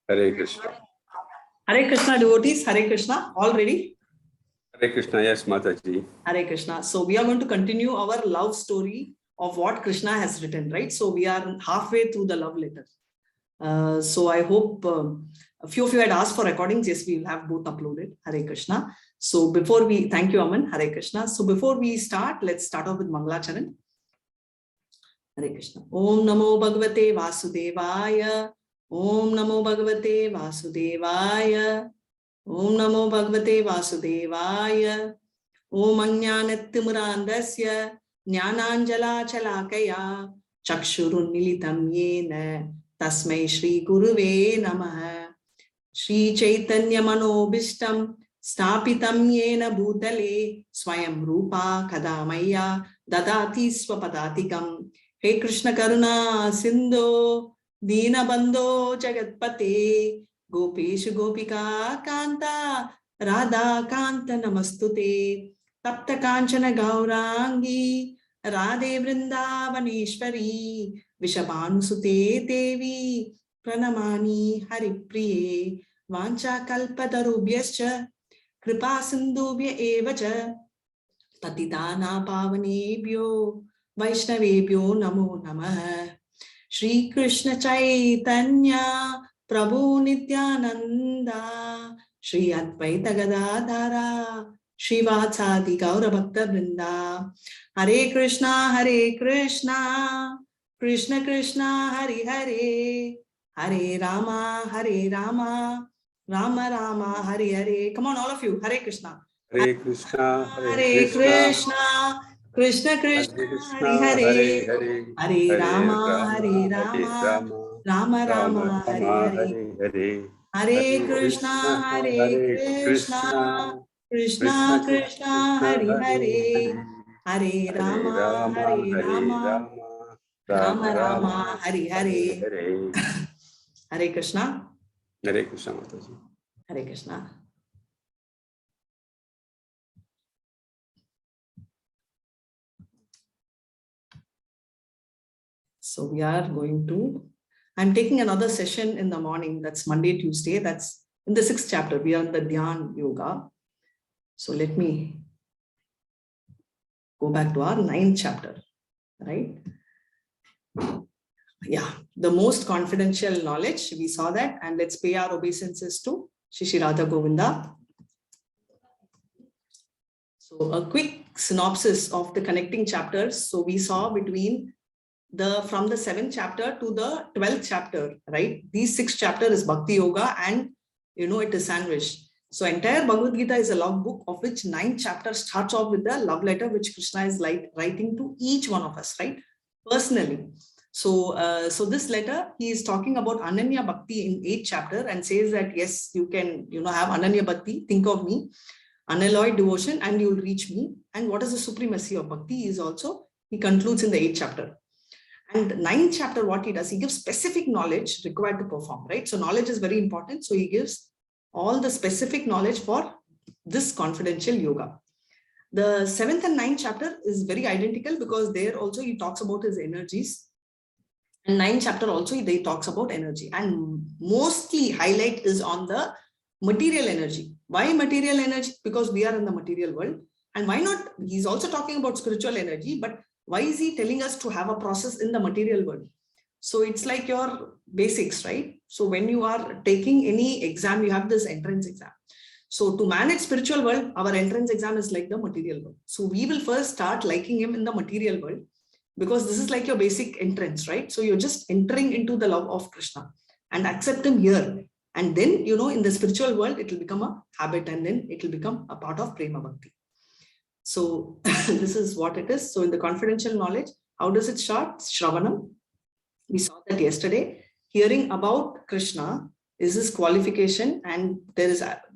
Hare Krishna. Hare Krishna devotees, Hare Krishna, all ready? Hare Krishna, yes, Mataji. Hare Krishna. So we are going to continue our love story of what Krishna has written, right? So we are halfway through the love letter. So I hope a few of you had asked for recordings. Yes, we will have both uploaded. Hare Krishna. So before we, thank you, Aman. Hare Krishna. So before we start, let's start off with Mangalacharan. Hare Krishna. Om Namo Bhagavate Vasudevaya. Om Namo Bhagavate Vasudevaya. Om Namo Bhagavate Vasudevaya. Om Ajnanattimurandasya Jnananjala Chalakaya Chakshurun Militam Yena Tasmai Shri Guruve Namaha. Shri Chaitanya Manobishtam Stapitam Yena Bhutale Swayam Rupa Kadamaya Dadati Swapadatikam. He Krishna Karuna Sindho Dina Bandho Jagatpate Gopeshu Gopika Kanta Radha Kanta Namastute Tapta Kanchana Gaurangi Radhe Vrindavaneshwari Vishabhanusute Devi Pranamani Haripriye Vancha Kalpatarubhyascha Kripa Sindhubhya Evacha Patitana Pavanebhyo Vaishnavebhyo Namo Namah. Shri Krishna Chaitanya Prabhu Nityananda Shri Advaita Gadadhara Shri Vatsadi Gaura Bhakta Vrinda. Hare Krishna Krishna Krishna Hare Hare Hare Rama Rama Rama Hare Hare. Come on, all of you. Hare Krishna. Hare Krishna, Hare Krishna, Krishna Krishna, Hare Hare, Hare Rama, Rama Rama, Hare Hare. Hare Krishna, Krishna Krishna, Hare Hare, Hare Rama, Rama Rama, Hare Hare. Hare Krishna. Hare Krishna, Mataji. Hare Krishna. So we are going to, I'm taking another session in the morning. That's Monday, Tuesday. That's in the 6th chapter. We are in the Dhyan Yoga. So let me go back to our 9th chapter, right? Yeah, the most confidential knowledge. We saw that. And let's pay our obeisances to Shri Radha Govinda. So a quick synopsis of the connecting chapters. So we saw between from the 7th chapter to the 12th chapter, right? These 6 chapters is Bhakti Yoga and, it is sandwiched. So entire Bhagavad Gita is a love book of which 9th chapter starts off with the love letter which Krishna is writing to each one of us, right? Personally. So this letter, he is talking about Ananya Bhakti in 8th chapter and says that, yes, you can, have Ananya Bhakti, think of me, unalloyed devotion, and you'll reach me. And what is the supremacy of Bhakti is also, he concludes in the 8th chapter. And 9th chapter, what he does, he gives specific knowledge required to perform, right? So knowledge is very important. So he gives all the specific knowledge for this confidential yoga. The 7th and 9th chapter is very identical because there also he talks about his energies. And 9th chapter also he talks about energy. And mostly highlight is on the material energy. Why material energy? Because we are in the material world. And why not? He's also talking about spiritual energy, but why is he telling us to have a process in the material world? So it's like your basics, right? So when you are taking any exam, you have this entrance exam. So to manage spiritual world, our entrance exam is like the material world. So we will first start liking him in the material world because this is like your basic entrance, right? So you're just entering into the love of Krishna and accept him here. And then, in the spiritual world, it will become a habit and then it will become a part of Prema Bhakti. So this is what it is. So in the confidential knowledge, how does it start? Shravanam. We saw that yesterday. Hearing about Krishna is his qualification, and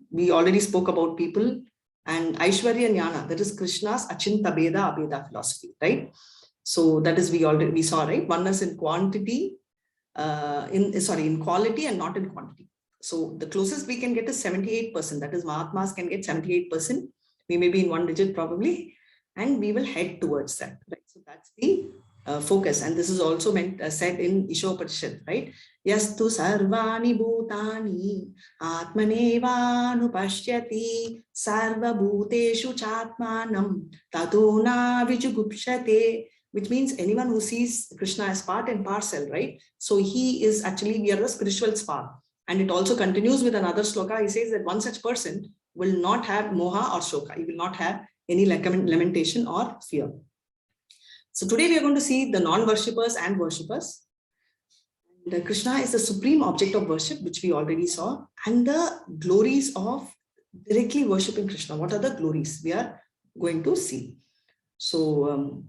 we already spoke about people and Aishwarya Jnana. That is Krishna's Achinta Beda Abeda philosophy, right? So that is we saw, right? Oneness in quantity, in quality and not in quantity. So the closest we can get is 78%. That is Mahatmas can get 78%. We may be in 1 digit probably, and we will head towards that, right? So that's the focus. And this is also said in Ishopanishad, right? Yastu sarvani bhutani atmanevānupashyati sarva bhuteshu chatmanam tato na vijugupshate, which means anyone who sees Krishna as part and parcel, right? So he is actually, we are the spiritual spark. And it also continues with another sloka. He says that one such person will not have moha or shoka. He will not have any lamentation or fear. So today we are going to see the non-worshippers and worshippers. And Krishna is the supreme object of worship, which we already saw, and the glories of directly worshipping Krishna. What are the glories we are going to see? So,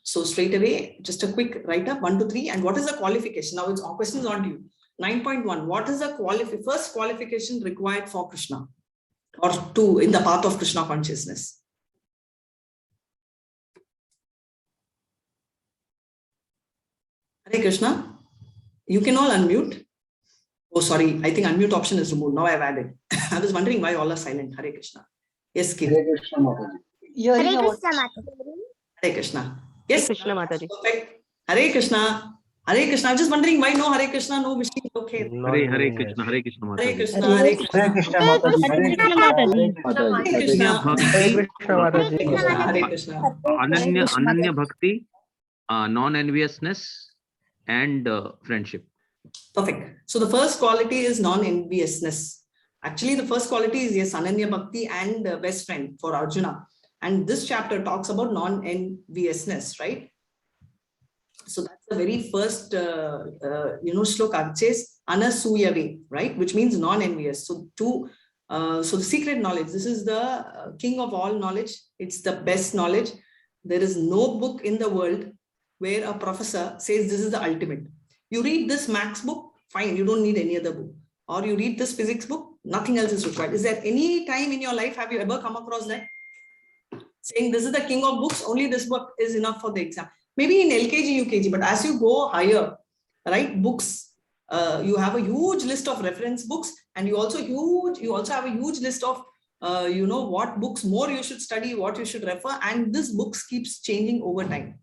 so straight away, just a quick write-up, 1 to 3. And what is the qualification? Now it's all questions on to you. 9.1. What is the first qualification required for Krishna or to in the path of Krishna consciousness? Hare Krishna. You can all unmute. Oh, sorry. I think unmute option is removed. Now I've added. I was wondering why all are silent. Hare Krishna. Yes, Kim. Hare Krishna Mataji. Hare Krishna Mataji. Hare Krishna. Yes, Krishna Mataji. Perfect. Hare Krishna. Hare Krishna. I'm just wondering why no Hare Krishna, no Vishnu. Okay. Hare Krishna, Hare Krishna Hare Mataji. Krishna. Hare Krishna. Hare Krishna Mataji. Hare Krishna Mataji. Hare Krishna. Ananya Bhakti, non-enviousness, and friendship. Perfect. So the first quality is non-enviousness. Actually, the first quality is yes, Ananya Bhakti and best friend for Arjuna. And this chapter talks about non-enviousness, right? So that's the very first, shloka. It says Anasuyave, right? Which means non-envious. So so the secret knowledge, this is the king of all knowledge. It's the best knowledge. There is no book in the world where a professor says this is the ultimate. You read this maths book, fine, you don't need any other book. Or you read this physics book, nothing else is required. Is there any time in your life, have you ever come across that? Saying this is the king of books, only this book is enough for the exam. Maybe in LKG, UKG, but as you go higher, right, books, you have a huge list of reference books, and you also have a huge list of, what books more you should study, what you should refer, and this books keeps changing over time.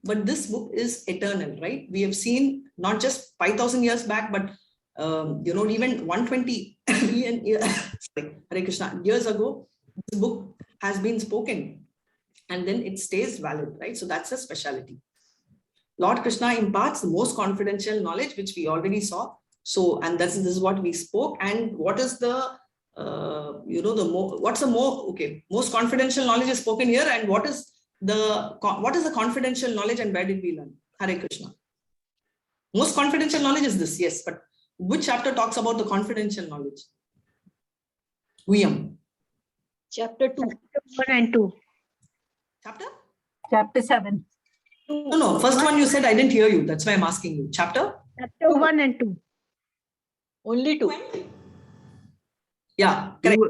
But this book is eternal, right? We have seen not just 5,000 years back, but even 120 million years, Hare Krishna, years ago, this book has been spoken, and then it stays valid, right? So that's a specialty. Lord Krishna imparts the most confidential knowledge, which we already saw. So, and this is what we spoke. And what is the, most confidential knowledge is spoken here, and what is the confidential knowledge, and where did we learn? Hare Krishna. Most confidential knowledge is this, yes, but which chapter talks about the confidential knowledge? Guhyam. Chapter 2. 1 and 2. Chapter? Chapter 7. No, first one you said I didn't hear you. That's why I'm asking you. Chapter? Chapter 1 and 2. Only 2. Yeah, correct.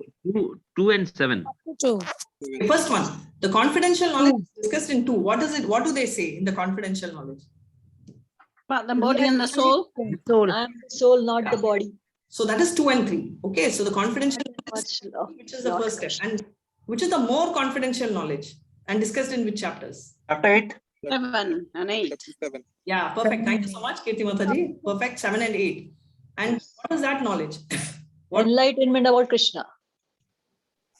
2 and 7. 2. The first one, the confidential knowledge is discussed in 2. What is it? What do they say in the confidential knowledge? The body and the soul. Soul. I am the soul, not the body. So that is 2 and 3. Okay, so the confidential knowledge, which is the first step, and which is the more confidential knowledge, and discussed in which chapters? Chapter 8. 7 and 8. Yeah, perfect. Thank you so much, Kirti Mataji. Perfect. 7 and 8. And what is that knowledge? Enlightenment about Krishna.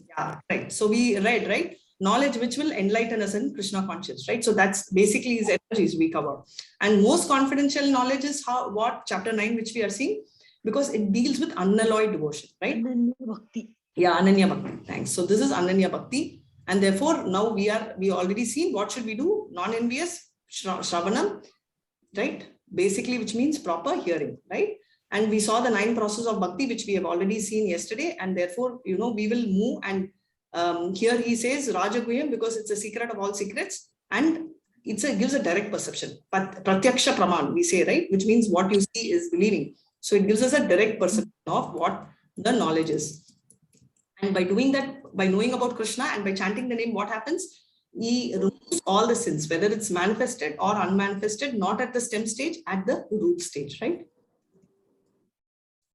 Yeah, right. So we read, right? Knowledge which will enlighten us in Krishna conscious, right? So that's basically his energies we cover. And most confidential knowledge is what chapter 9, which we are seeing, because it deals with unalloyed devotion, right? Ananya Bhakti. Yeah, Ananya Bhakti. Thanks. So this is Ananya Bhakti. And therefore now we already seen what should we do? Non-envious, Shravanam, right? Basically, which means proper hearing, right? And we saw the 9 processes of bhakti, which we have already seen yesterday. And therefore, we will move. And here he says RÄJA-GUHYA, because it's a secret of all secrets. And it gives a direct perception. But Pratyaksha Praman, we say, right? Which means what you see is believing. So it gives us a direct perception of what the knowledge is. And by doing that, by knowing about Krishna and by chanting the name, what happens? He removes all the sins, whether it's manifested or unmanifested, not at the stem stage, at the root stage, right?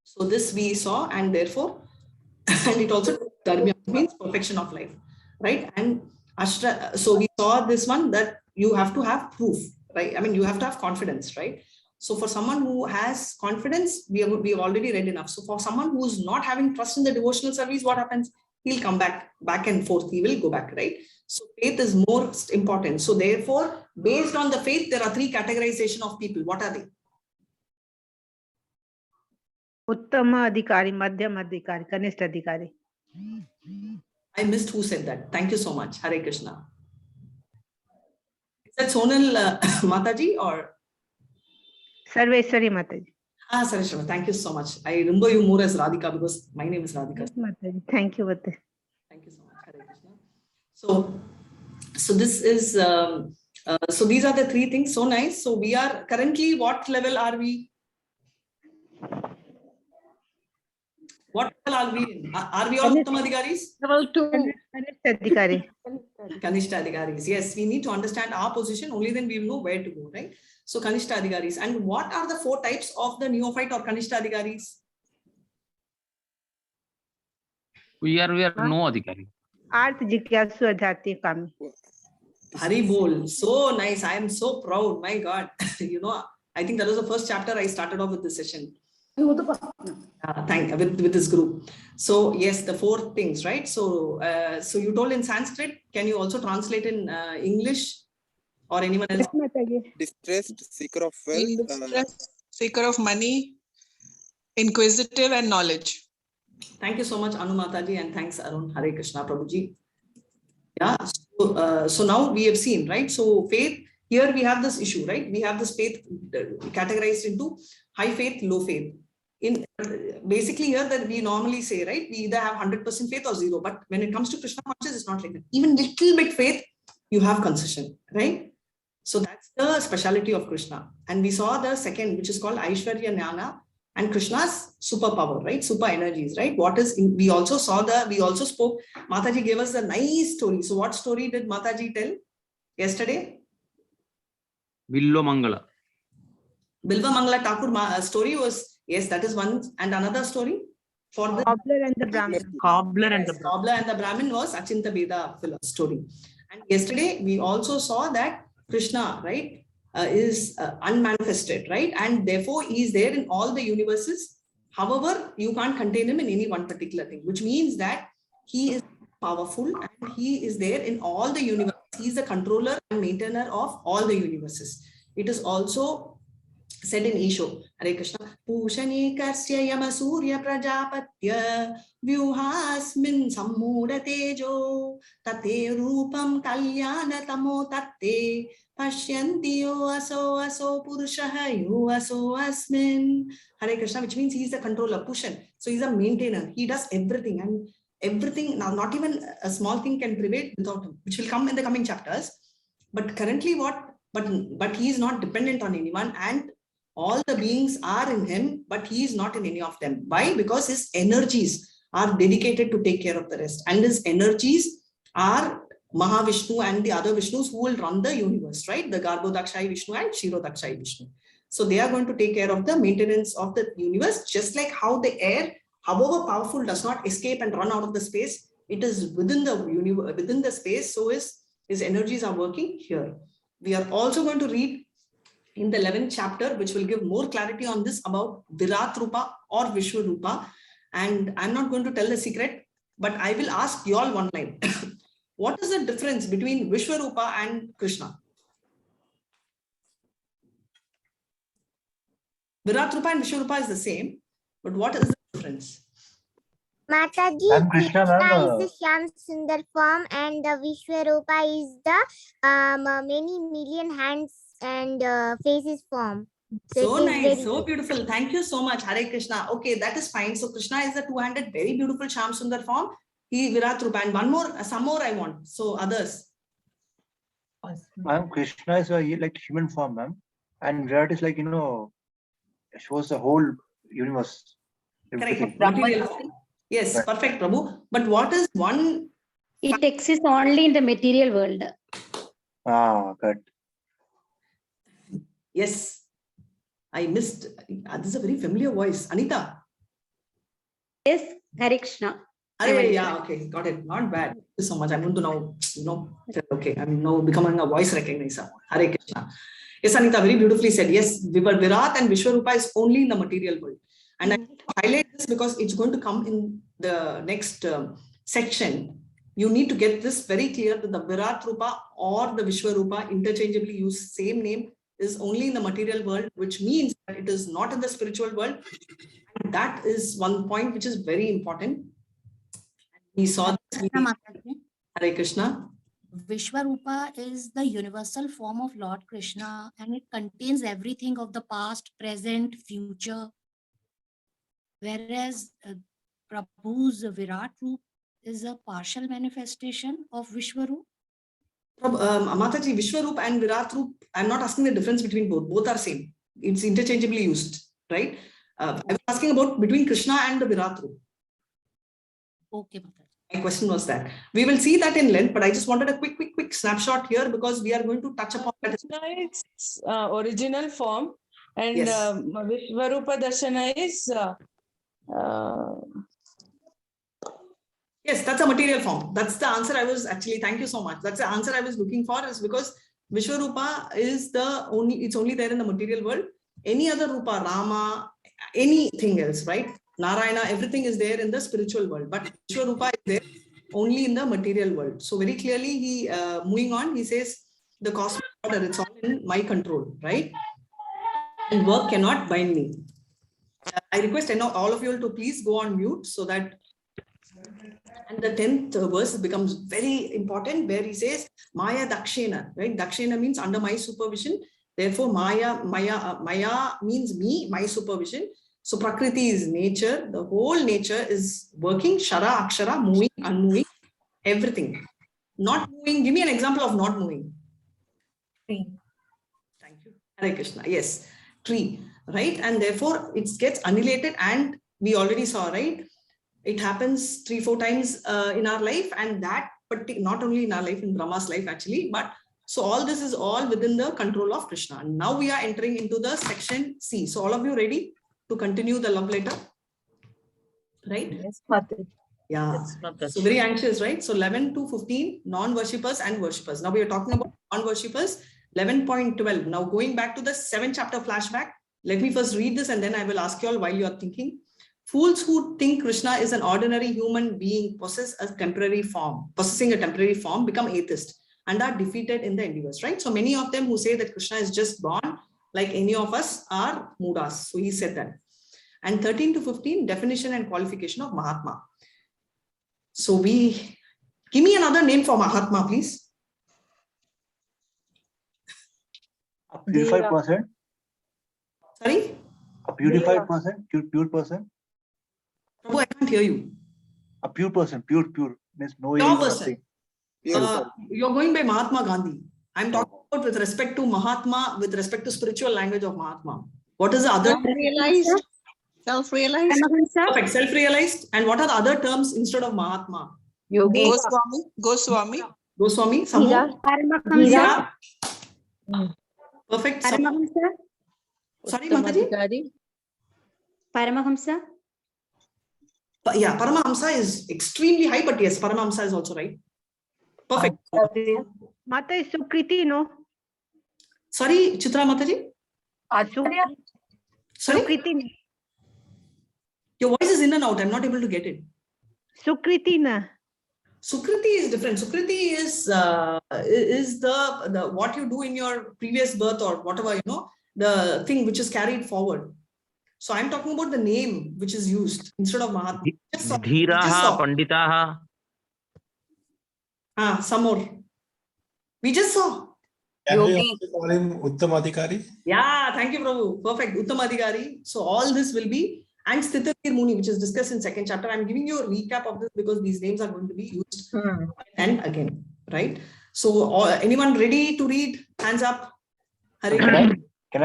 So this we saw, and therefore, and it also means perfection of life, right? And so we saw this one, that you have to have proof, right? I mean, you have to have confidence, right? So for someone who has confidence, we have already read enough. So for someone who's not having trust in the devotional service, what happens? He'll come back and forth. He will go back, right? So faith is more important. So therefore, based on the faith, there are 3 categorization of people. What are they? Uttama Adhikari, Madhyam Adhikari, Kanishta Adhikari. I missed who said that. Thank you so much. Hare Krishna. Is that Sonal Mataji or? Sarveshwari Mataji. Sareshwara, thank you so much. I remember you more as Radhika because my name is Radhika. Yes, Mataji. Thank you, Mataji. Thank you so much. Hare Krishna. So this is, so these are the 3 things. So nice. So we are currently, what level are we? What level are we in? Are we all Uttama Adhikaris? Level 2. Kanishta Adhikari. Kanishta Adhikaris. Yes, we need to understand our position. Only then we will know where to go, right? So Kanishta Adhikaris. And what are the 4 types of the neophyte or Kanishta Adhikaris? We are no adhikari. Arth Jigyasu Adhyati Kami. Hari Bol. So nice. I am so proud. My God. You know, I think that was the first chapter I started off with this session. With this group. So yes, the 4 things, right? So so you told in Sanskrit. Can you also translate in English or anyone else? Distressed, seeker of wealth, distressed, seeker of money, inquisitive, and knowledge. Thank you so much, Anu Mataji, and thanks, Arun. Hare Krishna, Prabhuji. Yeah. So now we have seen, right? So faith. Here we have this issue, right? We have this faith categorized into high faith, low faith. In basically here that we normally say, right? We either have 100% faith or 0. But when it comes to Krishna consciousness, it's not like that. Even little bit faith, you have concession, right? So that's the speciality of Krishna. And we saw the second, which is called Aishwarya Jnana, and Krishna's superpower, right? Super energies, right? What is we also spoke. Mataji gave us a nice story. So what story did Mataji tell yesterday? Billo Mangala. Bilva Mangala Thakur story was, yes, that is one. And another story for the Cobbler and the Brahmin. Cobbler and the Brahmin. Cobbler and the Brahmin was Achinta Veda story. And yesterday we also saw that Krishna, right, is unmanifested, right? And therefore he is there in all the universes. However, you can't contain him in any one particular thing, which means that he is powerful and he is there in all the universes. He is the controller and maintainer of all the universes. It is also said in Isho, Hare Krishna, Pushani Kasya Yama Surya Prajapatya Vyuhasmin Sammura Tejo Tate Rupam Kalyana Tamo Tate Pashyantiyo Aso Purushahayo Aso Asmin. Hare Krishna, which means he is the controller, Pushan. So he is a maintainer. He does everything, and everything, now not even a small thing can prevail without him, which will come in the coming chapters. But currently but he is not dependent on anyone, and all the beings are in him, but he is not in any of them. Why? Because his energies are dedicated to take care of the rest, and his energies are Mahavishnu and the other Vishnus who will run the universe, right? The Garbhodakshai Vishnu and Kshirodakshai Vishnu. So they are going to take care of the maintenance of the universe, just like how the air, however powerful, does not escape and run out of the space. It is within the universe, within the space. So his energies are working here. We are also going to read in the 11th chapter, which will give more clarity on this about Virat Rupa or Vishwa Rupa. And I'm not going to tell the secret, but I will ask you all one line. What is the difference between Vishwa Rupa and Krishna? Virat Rupa and Vishwa Rupa is the same, but what is the difference? Mataji, Krishna is the Shyam Sundar form, and the Vishwarupa is the many million hands and faces form. So nice, so beautiful. Thank you so much, Hare Krishna. Okay, that is fine. So Krishna is the two-handed, very beautiful Shyam Sundar form. He Virat Rupa, and one more, some more I want. So others. Ma'am, Krishna is like human form, ma'am, and Virat is like, you know, shows the whole universe. Correct. Material form. Yes, right. Perfect, Prabhu. But what is one? It exists only in the material world. Ah, good. Yes, I missed. This is a very familiar voice. Anita. Yes, Hare Krishna. Yeah, okay, got it. Not bad. Thank you so much. I'm going to now, okay, I'm now becoming a voice recognizer. Hare Krishna. Yes, Anita, very beautifully said. Yes, Virat and Vishwarupa is only in the material world. And I highlight this because it's going to come in the next section. You need to get this very clear that the Virat Rupa or the Vishwarupa interchangeably use same name is only in the material world, which means that it is not in the spiritual world. And that is one point which is very important. We saw this. Hare Krishna. Vishwarupa is the universal form of Lord Krishna, and it contains everything of the past, present, future. Whereas Prabhu's Virat Roop is a partial manifestation of Vishwarup. Mataji, Vishwarup and Virat Roop, I'm not asking the difference between both. Both are same. It's interchangeably used, right? I was asking about between Krishna and the Virat Roop. Okay, Mataji. My question was that. We will see that in length, but I just wanted a quick snapshot here because we are going to touch upon that. It's original form, and Yes. Vishwarupa Darshana is yes, that's a material form. That's the answer I was actually, thank you so much. That's the answer I was looking for, is because Vishwarupa is it's only there in the material world. Any other Rupa, Rama, anything else, right? Narayana, everything is there in the spiritual world, but Vishwarupa is there only in the material world. So very clearly, he moving on, he says the cosmic order, it's all in my control, right? And work cannot bind me. I request all of you to please go on mute so that. And the 10th verse becomes very important, where he says Maya Dakshena, right? Dakshena means under my supervision. Therefore, Maya means me, my supervision. So Prakriti is nature. The whole nature is working. Shara, Akshara, moving, unmoving, everything. Not moving. Give me an example of not moving. Tree. Thank you. Hare Krishna. Yes. Tree. Right. And therefore, it gets annihilated. And we already saw, right? It happens 3-4 times in our life. And that, not only in our life, in Brahma's life actually, but so all this is all within the control of Krishna. And now we are entering into the section C. So all of you ready to continue the love letter? Right? Yes, Mataji. Yeah. Yes, Mataji. So very anxious, right? So 11 to 15, non-worshippers and worshippers. Now we are talking about non-worshippers, 11.12. Now going back to the 7th chapter flashback, let me first read this and then I will ask you all while you are thinking. Fools who think Krishna is an ordinary human being possessing a temporary form, become atheists and are defeated in the endeavors, right? So many of them who say that Krishna is just born like any of us are Mudas. So he said that. And 13 to 15, definition and qualification of Mahatma. So give me another name for Mahatma, please. A purified person. Sorry? A purified person, pure person. Prabhu, I can't hear you. A pure person, pure, means no Pure evil, person. nothing. You're going by Mahatma Gandhi. I'm talking about with respect to Mahatma, with respect to spiritual language of Mahatma. What is the other? Self-realized. Self-realized. Perfect. Self-realized. And what are the other terms instead of Mahatma? Yogi. Goswami. Goswami. Samo. Paramahamsa. Perfect. Paramahamsa. Sorry, Mataji? Paramahamsa. Yeah, Paramahamsa is extremely high, but yes, Paramahamsa is also right. Perfect. Mataji, Sukriti, no? Sorry, Chitra Mataji? Sorry? Sukriti. Your voice is in and out. I'm not able to get it. Sukriti na. Sukriti is different. Sukriti is the what you do in your previous birth or whatever, the thing which is carried forward. So I'm talking about the name which is used instead of Mahatma. Dhiraha, Panditaha. Some more. We just saw. Can we also call him Uttamadhikari? Yeah, thank you, Prabhu. Perfect. Uttamadhikari. So all this will be, and Sthitir Muni, which is discussed in 2nd chapter. I'm giving you a recap of this because these names are going to be used and again, right? So anyone ready to read? Hands up. Hare. Can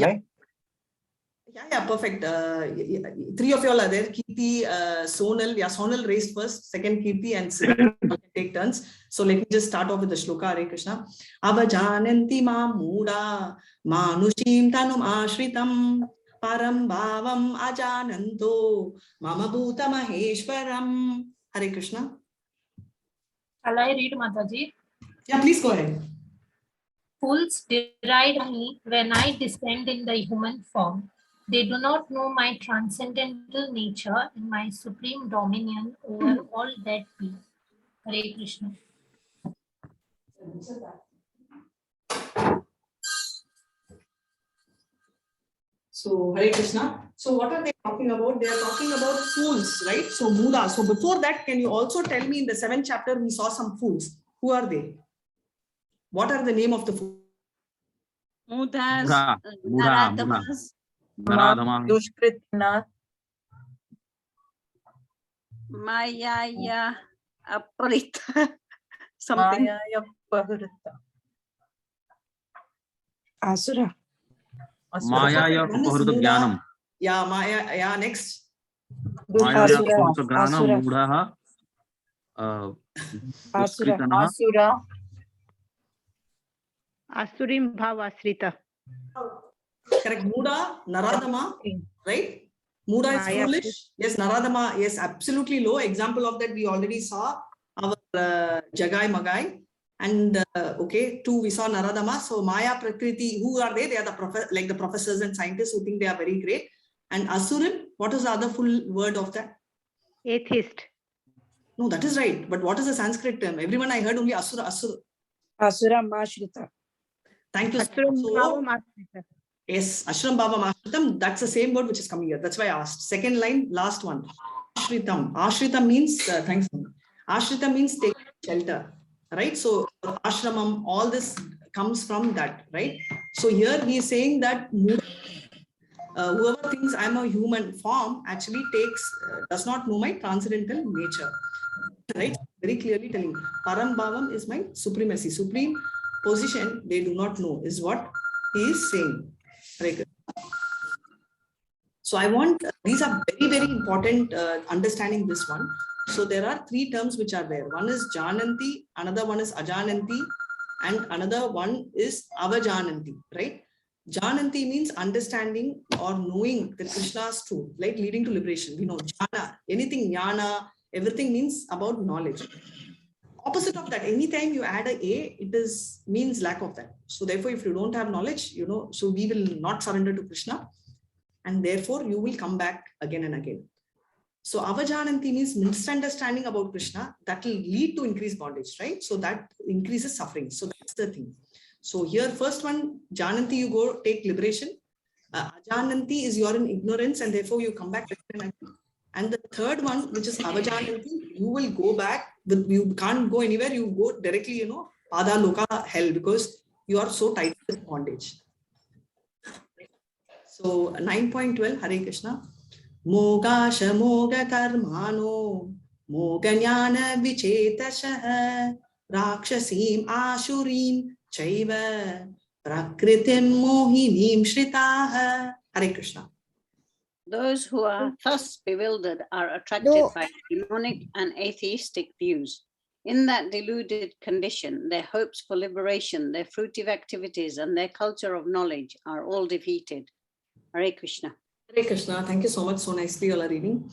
I? Yeah, perfect. 3 of you all are there. Kirti, Sonal. Yeah, Sonal raised first. Second, Kirti and Siddharth can take turns. So let me just start off with the shloka. Hare Krishna. Avajananti ma muda manushim tanum ashritam param bhavam ajananto mama bhuta maheshwaram. Hare Krishna. Shall I read, Mataji? Yeah, please go ahead. Fools deride me when I descend in the human form. They do not know my transcendental nature and my supreme dominion over all that be. Hare Krishna. So, Hare Krishna. So, what are they talking about? They are talking about fools, right? So, Buddha. So, before that, can you also tell me in the 7th chapter, we saw some fools. Who are they? What are the name of the fools? Mudas, Mudha, Naradamas, Naradama. Dushkritna, Mayaya, Aparita, something. Mayaya Pahrita. Asura. Maya Upahruta Jnanam. Yeah, Maya. Yeah, next. Maya Asura. Upahruta Jnanam Mudha. Asura. Asura. Asurim Bhavasrita. Correct. Muda, Naradama, right? Muda is Maya. foolish. Yes, Naradama, yes, absolutely low. Example of that we already saw our Jagai Magai. And okay, 2 we saw Naradama. So Maya, Prakriti, who are they? They are the professors and scientists who think they are very great. And Asurin, what is the other full word of that? Atheist. No, that is right. But what is the Sanskrit term? Everyone I heard only Asura, Asura. Asura Mashrita. Thank you. Asuram So, Bhava Mashrita. yes, Ashram Baba Mashritam, that's the same word which is coming here. That's why I asked. Second line, last one. Ashritam. Ashrita means, thanks. Ashrita means take shelter, right? So, ashramam, all this comes from that, right? So, here he is saying that whoever thinks I'm a human form actually does not know my transcendental nature, right? Very clearly telling, Param Bhavam is my supremacy, supreme position they do not know is what he is saying. So I want, these are very, very important understanding this one. So there are 3 terms which are there. One is Jananti, another one is Ajananti, and another one is Avajananti, right? Jananti means understanding or knowing the Krishna's truth, like leading to liberation. We know Jnana, anything Jnana, everything means about knowledge. Opposite of that, anytime you add a, it means lack of that. So therefore, if you don't have knowledge, so we will not surrender to Krishna, and therefore you will come back again and again. So Avajananti means misunderstanding about Krishna that will lead to increased bondage, right? So that increases suffering. So that's the thing. So here, first one, Jananti, you go take liberation. Ajananti is you're in ignorance and therefore you come back again and again. And the third one, which is Avajananti, you will go back, you can't go anywhere, you go directly, Pada Loka hell, because you are so tight with bondage. So 9.12, Hare Krishna. Mogasha Moga Karmano, Moganyana Vichetasha, Rakshasim Ashurim, Chaiva, Prakritim Mohinim Shritaha. Hare Krishna. Those who are thus bewildered are attracted by demonic and atheistic views. In that deluded condition, their hopes for liberation, their fruitive activities, and their culture of knowledge are all defeated. Hare Krishna. Hare Krishna. Thank you so much. So nicely you are reading.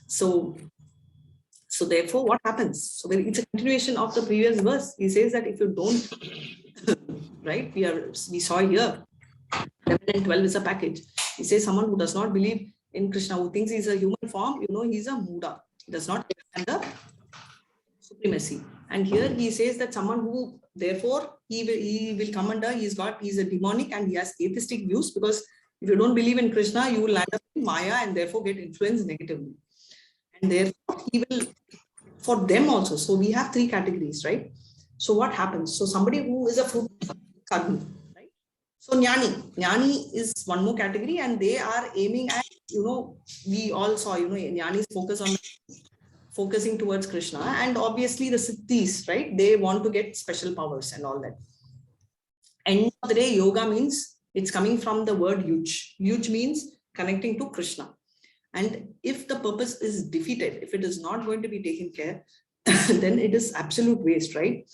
So therefore, what happens? So it's a continuation of the previous verse. He says that if you don't, right? We saw here, 11 and 12 is a package. He says someone who does not believe in Krishna, who thinks he's a human form, he's a Muda. He does not understand the supremacy. And here he says that someone who, therefore, he will come under, he's a demonic and he has atheistic views, because if you don't believe in Krishna, you will land up in Maya and therefore get influenced negatively. And therefore, he will, for them also. So we have 3 categories, right? So what happens? So somebody who is a fruit karmi, right? So Jnani is one more category, and they are aiming at, we all saw, Jnanis focusing towards Krishna, and obviously the Siddhis, right? They want to get special powers and all that. End of the day, yoga means, it's coming from the word yuj. Yuj means connecting to Krishna. And if the purpose is defeated, if it is not going to be taken care, then it is absolute waste, right?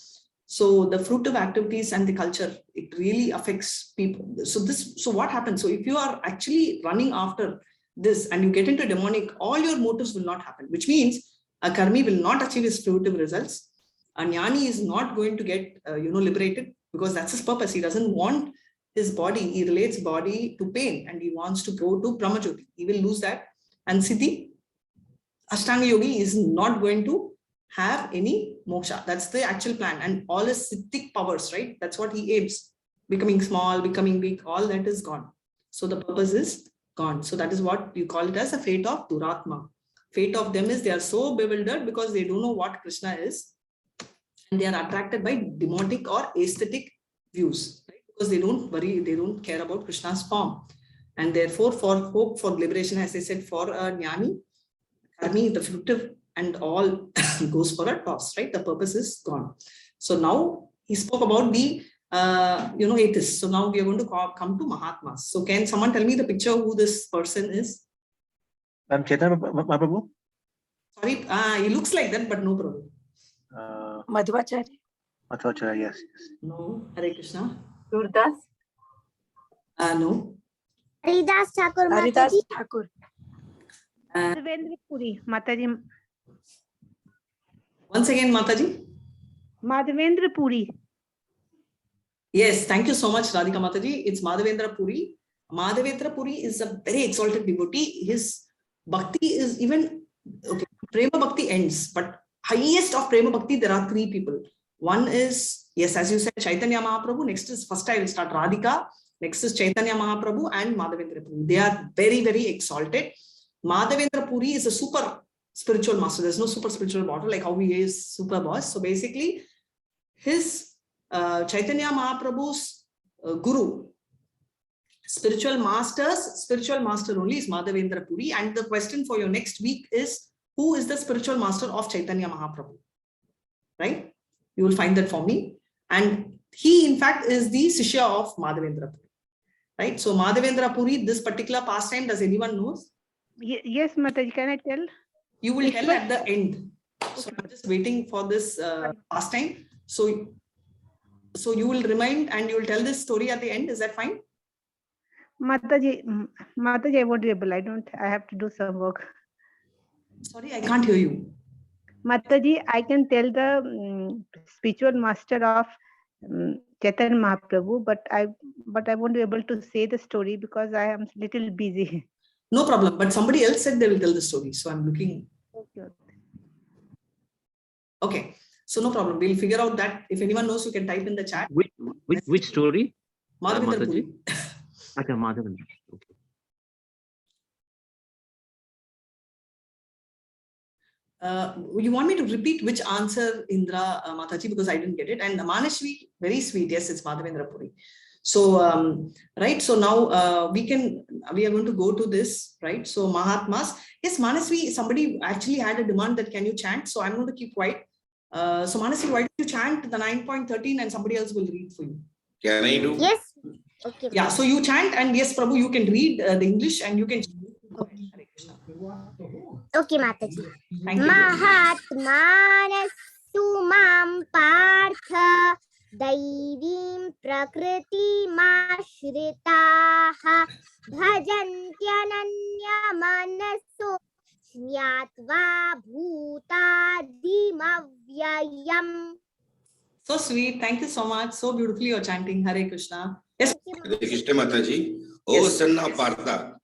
So the fruitive activities and the culture, it really affects people. So what happens? So if you are actually running after this and you get into demonic, all your motives will not happen, which means a karmi will not achieve his fruitive results. A jnani is not going to get, liberated. because that's his purpose. He doesn't want his body, he relates body to pain, and he wants to go to Brahmajyoti. He will lose that. And Siddhi, Ashtanga Yogi is not going to have any moksha. That's the actual plan. And all his siddhic powers, right? That's what he aims. Becoming small, becoming big, all that is gone. So the purpose is gone. So that is what you call it as a fate of Duratma. Fate of them is they are so bewildered because they don't know what Krishna is. And they are attracted by demotic or aesthetic views, right? Because they don't worry, they don't care about Krishna's form. And therefore, for hope, for liberation, as I said, for a jnani, karmi, the fruitive, and all goes for a toss, right? The purpose is gone. So now he spoke about the atheists. So now we are going to come to Mahatmas. So can someone tell me the picture who this person is? Chaitanya Mahaprabhu? Sorry, he looks like that, but no problem. Madhvacharya. Madhvacharya, yes. No. Hare Krishna. Surdas. No. Haridas Thakur. Haridas Thakur. Madhavendra Puri. Mataji. Once again, Mataji. Madhavendra Puri. Yes, thank you so much, Radhika Mataji. It's Madhavendra Puri. Madhavendra Puri is a very exalted devotee. His bhakti is even, okay, Prema Bhakti ends, but highest of Prema Bhakti, there are three people. One is, yes, as you said, Chaitanya Mahaprabhu. Next is, first I will start Radhika. Next is Chaitanya Mahaprabhu and Madhavendra Puri. They are very, very exalted. Madhavendra Puri is a super spiritual master. There's no super spiritual bottle like how he is super boss. So basically, his Chaitanya Mahaprabhu's guru, spiritual master only is Madhavendra Puri. And the question for your next week is, who is the spiritual master of Chaitanya Mahaprabhu? Right? You will find that for me. And he, in fact, is the Sishya of Madhavendra Puri. Right? So Madhavendra Puri, this particular pastime, does anyone knows? Yes, Mataji, can I tell? You will tell at the end. So I'm just waiting for this pastime. So you will remind and you will tell this story at the end. Is that fine? Mataji, I won't be able. I have to do some work. Sorry, I can't hear you. Mataji, I can tell the spiritual master of Chaitanya Mahaprabhu, but I won't be able to say the story because I am a little busy. No problem. But somebody else said they will tell the story. So I'm looking. Okay. So no problem. We'll figure out that. If anyone knows, you can type in the chat. Which story? Madhavendra Puri. Okay, Madhavendra. Okay. You want me to repeat which answer, Indra Mataji, because I didn't get it. And Manashvi, very sweet. Yes, it's Madhavendra Puri. So, right. So now we are going to go to this, right? So Mahatmas. Yes, Manashvi, somebody actually had a demand that can you chant? So I'm going to keep quiet. So Manashvi, why don't you chant the 9.13 and somebody else will read for you? Can I do? Yes. Okay. Yeah. So you chant and yes, Prabhu, you can read the English and you can. Okay, Mataji. Thank you. Mahatmanas sumam partha daivim prakriti mashritaha bhajantyananya manaso jnatva bhutadimavyayam. So sweet. Thank you so much. So beautifully you're chanting Hare Krishna. Yes. Hare Krishna Mataji. O son of Partha,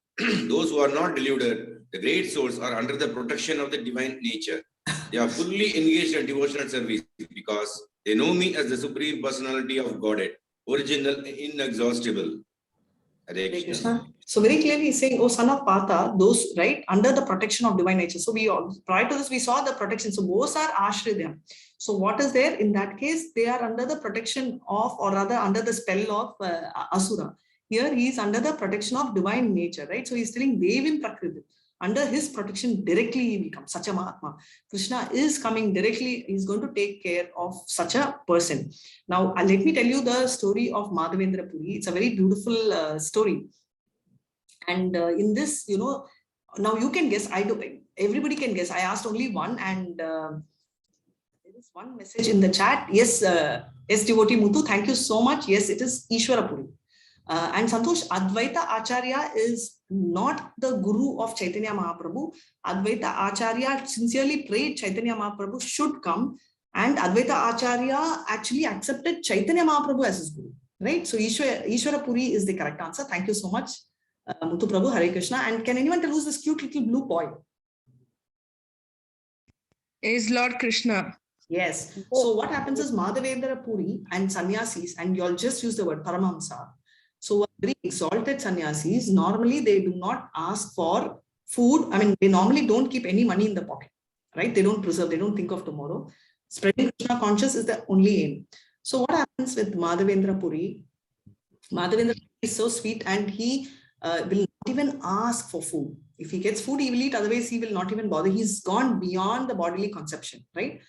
those who are not deluded, the great souls are under the protection of the divine nature. They are fully engaged in devotional service because they know me as the Supreme Personality of Godhead, original, inexhaustible. Hare Krishna. So very clearly he's saying, oh son of Partha, those, right, under the protection of divine nature. So prior to this, we saw the protection. So both are Ashridya. So what is there? In that case, they are under the protection of, or rather under the spell of Asura. Here he is under the protection of divine nature, right? So he's telling Devim Prakriti. Under his protection directly he will come, such a Mahatma. Krishna is coming directly, he's going to take care of such a person. Now, let me tell you the story of Madhavendra Puri. It's a very beautiful story. And in this, now you can guess, everybody can guess. I asked only one and there is one message in the chat. Yes, yes, Devotee Muthu, thank you so much. Yes, it is Ishwara Puri. And Santosh, Advaita Acharya is not the guru of Chaitanya Mahaprabhu. Advaita Acharya sincerely prayed Chaitanya Mahaprabhu should come And Advaita Acharya actually accepted Chaitanya Mahaprabhu as his guru, right? So Ishwara Puri is the correct answer. Thank you so much, Muthu Prabhu, Hare Krishna. And can anyone tell who's this cute little blue boy? Is Lord Krishna. Yes. So what happens is Madhavendra Puri and sannyasis, and you'll just use the word Paramahamsa. So very exalted sannyasis, normally they do not ask for food. I mean, they normally don't keep any money in the pocket, right? They don't preserve, they don't think of tomorrow. Spreading Krishna conscious is the only aim. So what happens with Madhavendra Puri? Madhavendra Puri is so sweet, and he will not even ask for food. If he gets food, he will eat. Otherwise, he will not even bother. He's gone beyond the bodily conception, right?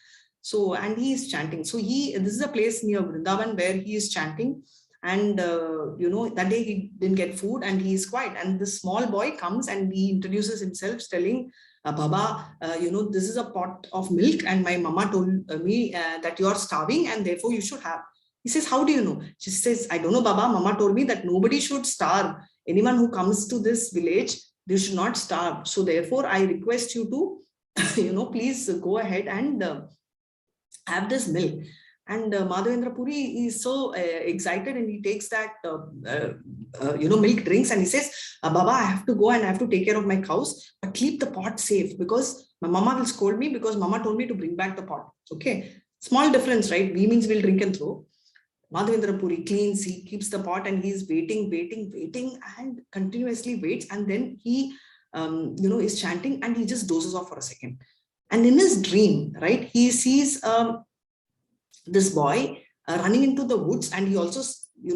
So, and he is chanting. So this is a place near Vrindavan where he is chanting. And, that day he didn't get food and he is quiet. And this small boy comes and he introduces himself telling, Baba, this is a pot of milk and my mama told me that you are starving and therefore you should have. He says, how do you know? She says, I don't know, Baba. Mama told me that nobody should starve. Anyone who comes to this village, they should not starve. So therefore, I request you to, please go ahead and have this milk. And Madhavendra Puri is so excited, and he takes that, milk drinks, and he says, Baba, I have to go and I have to take care of my cows, but keep the pot safe because my mama will scold me because mama told me to bring back the pot. Okay. Small difference, right? We means we'll drink and throw. Madhavendra Puri cleans, he keeps the pot and he's waiting and continuously waits. And then he, is chanting and he just dozes off for a second. And in his dream, right, he sees this boy running into the woods, and he also,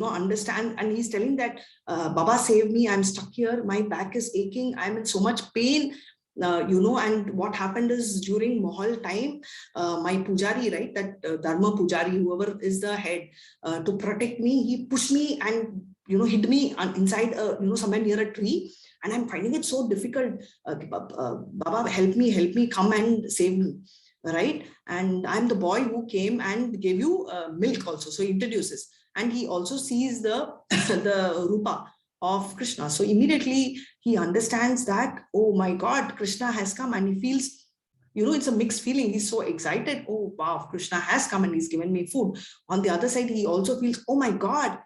understands, and he's telling that, Baba, save me, I'm stuck here, my back is aching, I'm in so much pain, and what happened is during Mohal time, my pujari, right, that Dharma pujari, whoever is the head, to protect me, he pushed me and, hid me inside, somewhere near a tree. And I'm finding it so difficult. Baba, help me, come and save me, right? And I'm the boy who came and gave you milk also. So he introduces, and he also sees the Rupa of Krishna. So immediately he understands that, oh my God, Krishna has come, and he feels, it's a mixed feeling. He's so excited. Oh, wow, Krishna has come and he's given me food. On the other side, he also feels, oh my God,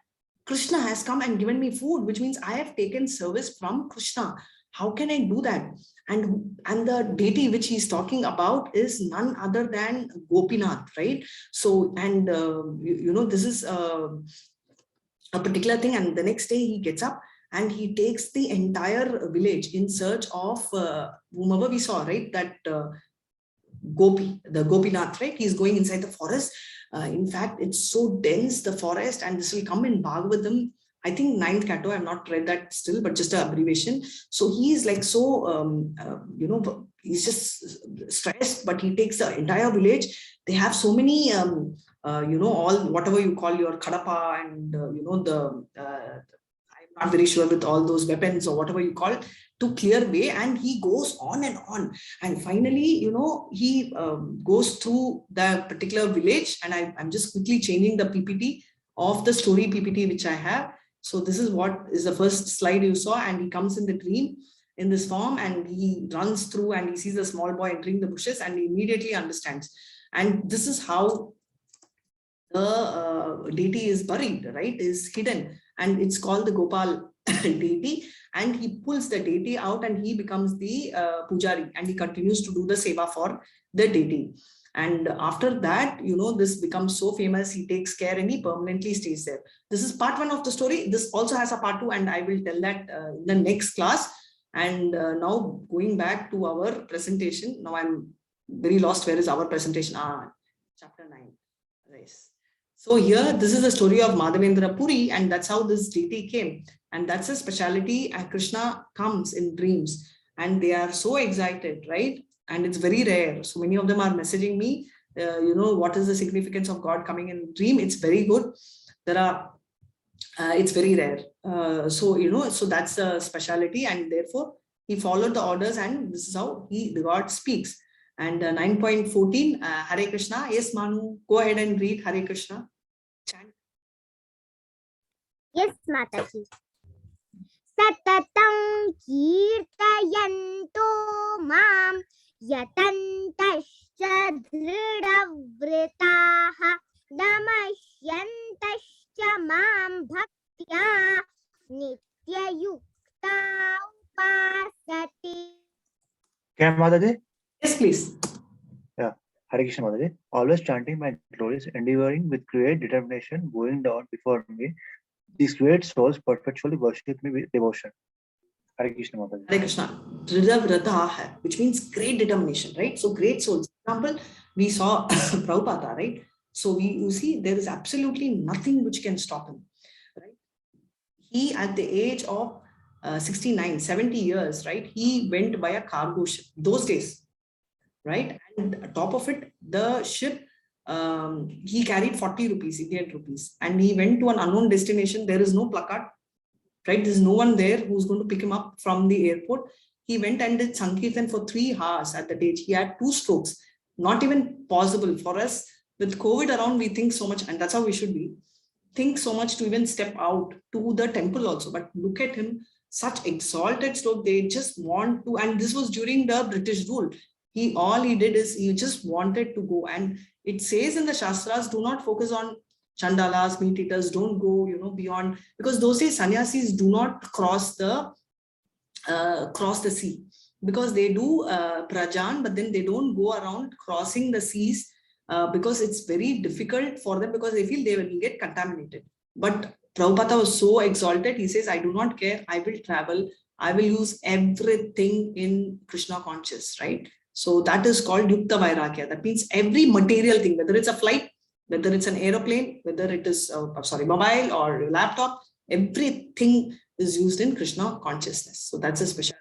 Krishna has come and given me food, which means I have taken service from Krishna. How can I do that? And the deity which he's talking about is none other than Gopinath, right? So, and this is a particular thing. And the next day he gets up and he takes the entire village in search of whomever we saw, right? That Gopi, the Gopinath, right? He's going inside the forest. In fact, it's so dense, the forest, and this will come in Bhagavatam, I think 9th canto. I've not read that still, but just an abbreviation. So he's like so, he's just stressed, but he takes the entire village. They have so many, all whatever you call your kadapa and, I'm not very sure with all those weapons or whatever you call it, to clear way, and he goes on, and finally, he goes through the particular village, and I'm just quickly changing the PPT of the story PPT which I have. So this is what is the first slide you saw, and he comes in the dream in this form, and he runs through and he sees a small boy entering the bushes, and he immediately understands. And this is how the deity is buried, right, is hidden, and it's called the Gopal deity. And he pulls the deity out and he becomes the pujari, and he continues to do the seva for the deity. And after that, this becomes so famous, he takes care and he permanently stays there. This is part 1 of the story. This also has a part 2, and I will tell that in the next class. And now going back to our presentation, now I'm very lost. Where is our presentation? Chapter 9. Nice. So here, this is the story of Madhavendra Puri, and that's how this deity came. And that's a speciality, and Krishna comes in dreams, and they are so excited, right? And it's very rare. So many of them are messaging me, what is the significance of God coming in dream? It's very good. It's very rare. So that's a speciality, and therefore he followed the orders, and this is how the God speaks. And 9.14, Hare Krishna. Yes, Manu, go ahead and read Hare Krishna. Chant. Yes, Mataji. Satatam kirtayanto mam yatantascha dridavritah namasyantascha mam bhaktya nityayukta upasati. Can Mataji? Yes, please. Yeah. Hare Krishna Mataji. Always chanting my glories, endeavoring with great determination, going down before me. These great souls perpetually worship me with devotion. Hare Krishna Mataji. Hare Krishna. Dridavritah, which means great determination, right? So great souls. For example, we saw Prabhupada, right? So you see, there is absolutely nothing which can stop him, right? He, at the age of 69, 70 years, right? He went by a cargo ship those days, right? And on top of it, the ship, he carried 40 rupees, Indian rupees, and he went to an unknown destination. There is no placard, right? There's no one there who's going to pick him up from the airport. He went and did Sankirtan for 3 hours at that age. He had 2 strokes. Not even possible for us. With COVID around, we think so much, and that's how we should be. Think so much to even step out to the temple also. But look at him, such exalted stroke. They just want to, and this was during the British rule. All he did is he just wanted to go. And it says in the Shastras, do not focus on chandalas, meat eaters, don't go, beyond, because those days sannyasis do not cross the sea, because they do prajan, but then they don't go around crossing the seas because it's very difficult for them, because they feel they will get contaminated. But Prabhupada was so exalted, he says, I do not care, I will travel, I will use everything in Krishna conscious, right? So that is called Yukta Vairagya. That means every material thing, whether it's a flight, whether it's an aeroplane, whether it is, mobile or laptop, everything is used in Krishna consciousness. So that's a specialty.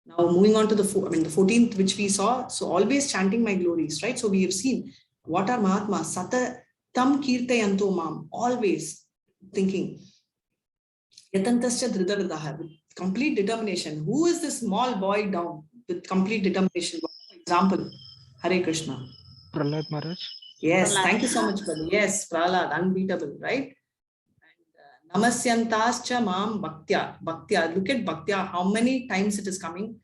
Now moving on to the 14th, which we saw. So always chanting my glories, right? So we have seen what are Mahatmas, Sata Tam Kirtayanto Mam, always thinking. Yatantascha Dhridavridaha, with complete determination. Who is this small boy down with complete determination? For example, Hare Krishna. Prahlad Maharaj. Yes, Prahlad. thank you so much, buddy. Yes, Prahlad, unbeatable, right? And Namasyantascha Mam Bhaktya. Bhaktya, look at Bhaktya, how many times it is coming.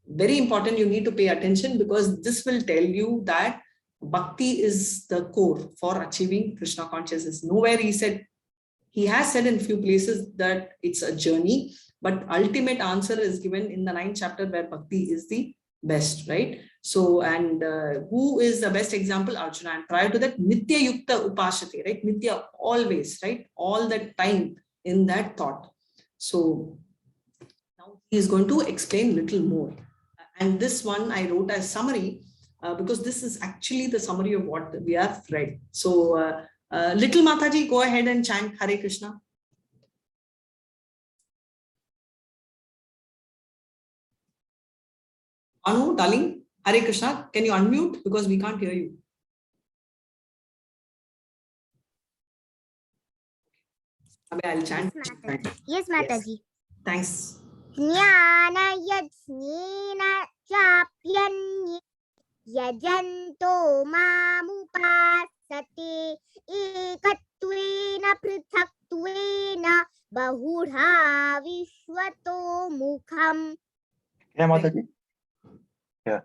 Very important, you need to pay attention, because this will tell you that Bhakti is the core for achieving Krishna consciousness. Nowhere he has said in few places that it's a journey, but ultimate answer is given in the 9th chapter, where Bhakti is the best, right? So, and who is the best example? Arjuna. And prior to that, Nitya Yukta Upashati, right? Nitya, always, right? All the time in that thought. So now he is going to explain little more. And this one I wrote as summary, because this is actually the summary of what we have read. So little Mataji, go ahead and chant Hare Krishna. Anu, darling, Hare Krishna, can you unmute? Because we can't hear you. I'll chant. Yes, Mataji. Thanks. Jnana yajnena chapyanyi yajanto mamupasate ekatvena prithaktvena bahudha vishwato mukham. Yeah, Mataji. Yeah.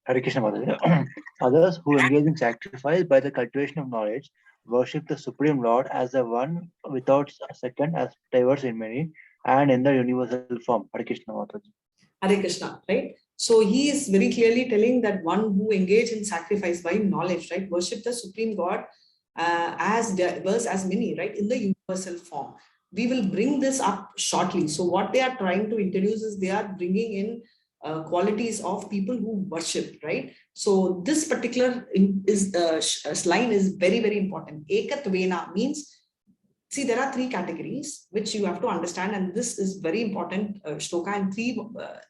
Hare Krishna Mataji. Others who engage in sacrifice by the cultivation of knowledge worship the Supreme Lord as the one without a second, as diverse in many, and in the universal form. Hare Krishna Mataji. Hare Krishna, right? So he is very clearly telling that one who engage in sacrifice by knowledge, right? Worship the Supreme God as diverse as many, right? In the universal form. We will bring this up shortly. So what they are trying to introduce is they are bringing in qualities of people who worship, right? So this particular line is very, very important. Ekatvena means, see, there are 3 categories which you have to understand, and this is very important shloka, and 3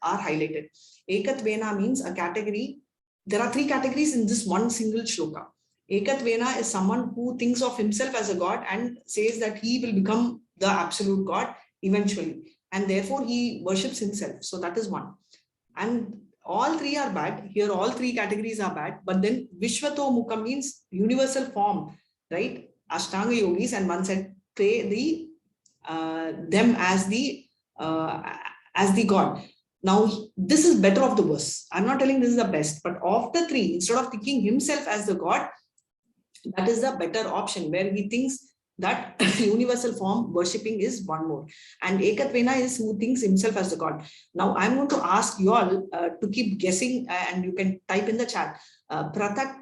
are highlighted. Ekatvena means a category. There are 3 categories in this one single shloka. Ekatvena is someone who thinks of himself as a god and says that he will become the absolute god eventually, and therefore he worships himself. So that is one. And all 3 are bad. Here all 3 categories are bad. But then Vishwato Mukha means universal form, right? Ashtanga yogis, and one said pray them as the god. Now, this is better of the verse. I'm not telling this is the best, but of the three, instead of thinking himself as the God, that is the better option, where he thinks that universal form worshipping is one more. And Ekatvena is who thinks himself as the God. Now, I'm going to ask you all to keep guessing, and you can type in the chat, Pratak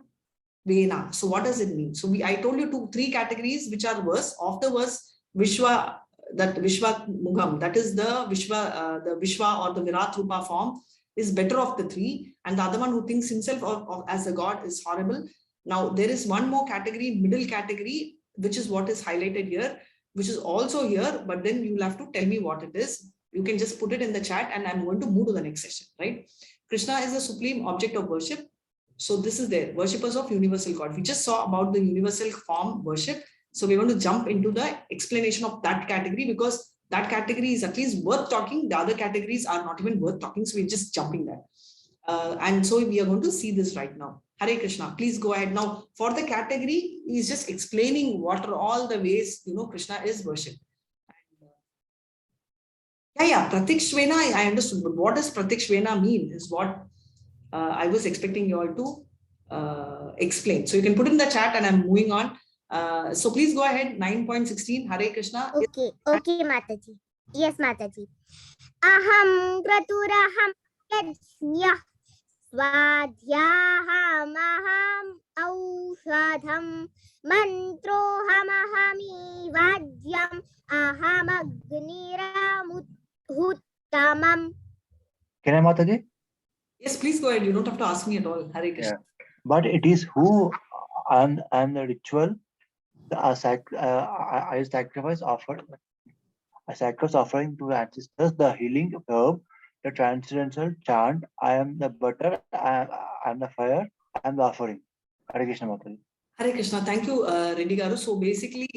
Vena. So what does it mean? So I told you three categories which are verse. Of the verse, Vishwa, that Vishwa Mugham, that is the Vishwa or the Virat Rupa form, is better of the three. And the other one who thinks himself as a God is horrible. Now, there is one more category, middle category, which is what is highlighted here, which is also here, but then you'll have to tell me what it is. You can just put it in the chat, and I'm going to move to the next session, right? Krishna is the supreme object of worship. So this is there, worshippers of universal God. We just saw about the universal form worship. So we're going to jump into the explanation of that category, because that category is at least worth talking. The other categories are not even worth talking. So we're just jumping there. And so we are going to see this right now. Hare Krishna, please go ahead. Now, for the category, he's just explaining what are all the ways, Krishna is worshipped. Pratikshvena, I understood. But what does Pratikshvena mean is what I was expecting you all to explain. So you can put in the chat, and I'm moving on. So please go ahead. 9.16, Hare Krishna. Okay, Mataji. Yes, Mataji. Aham kraturaham yajnya swadhyaham aham aushadham mantrohamahami vadyam aham agniramuthuttamam. Can I, Mataji? Yes, please go ahead. You don't have to ask me at all. Hare Krishna. Yeah. But it is who and the ritual, I sacrifice offered. A sacrifice offering to ancestors, the healing herb, the transcendental chant, I am the butter, I am the fire, I am the offering. Hare Krishna, Mataji. Hare Krishna. Thank you, Reddy Garu. So basically,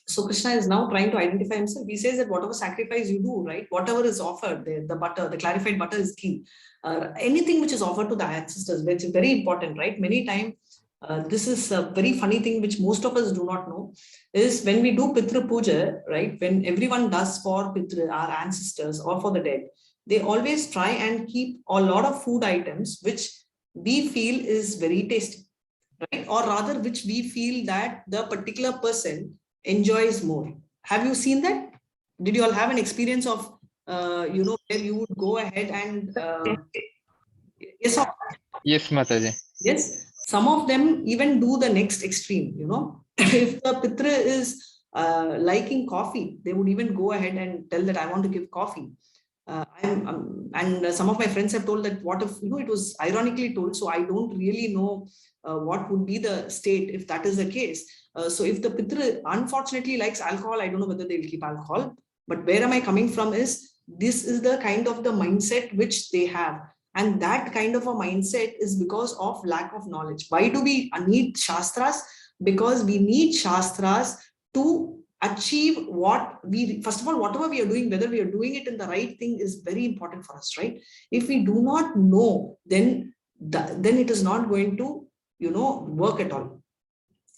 so Krishna is now trying to identify himself. He says that whatever sacrifice you do, right, whatever is offered, the butter, the clarified butter is key. Anything which is offered to the ancestors, which is very important, right? Many times, this is a very funny thing which most of us do not know, is when we do Pitra Puja, right, when everyone does for Pitra, our ancestors or for the dead, they always try and keep a lot of food items which we feel is very tasty, right? Or rather, which we feel that the particular person enjoys more. Have you seen that? Did you all have an experience of, where you would go ahead and, yes, Mataji. Yes. Some of them even do the next extreme, if the Pitra is liking coffee, they would even go ahead and tell that I want to give coffee. And some of my friends have told that what if, it was ironically told, so I don't really know what would be the state if that is the case. So if the Pitra unfortunately likes alcohol, I don't know whether they'll keep alcohol. But where am I coming from is, this is the kind of the mindset which they have. And that kind of a mindset is because of lack of knowledge. Why do we need Shastras? Because we need Shastras to achieve what we, first of all, whatever we are doing, whether we are doing it in the right thing is very important for us, right? If we do not know, then it is not going to, work at all.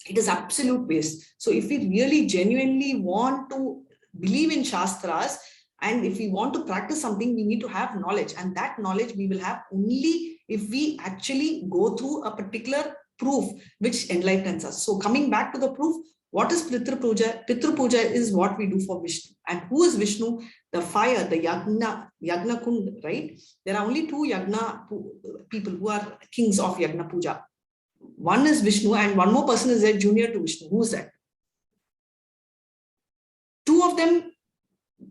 It is absolute waste. So if we really genuinely want to believe in Shastras, and if we want to practice something, we need to have knowledge. And that knowledge we will have only if we actually go through a particular proof which enlightens us. So coming back to the proof, what is Pitra Puja? Pitra Puja is what we do for Vishnu. And who is Vishnu? The fire, the Yagna Kund, right? There are only two Yagna people who are kings of Yagna Puja. One is Vishnu, and one more person is there junior to Vishnu. Who is that? Two of them,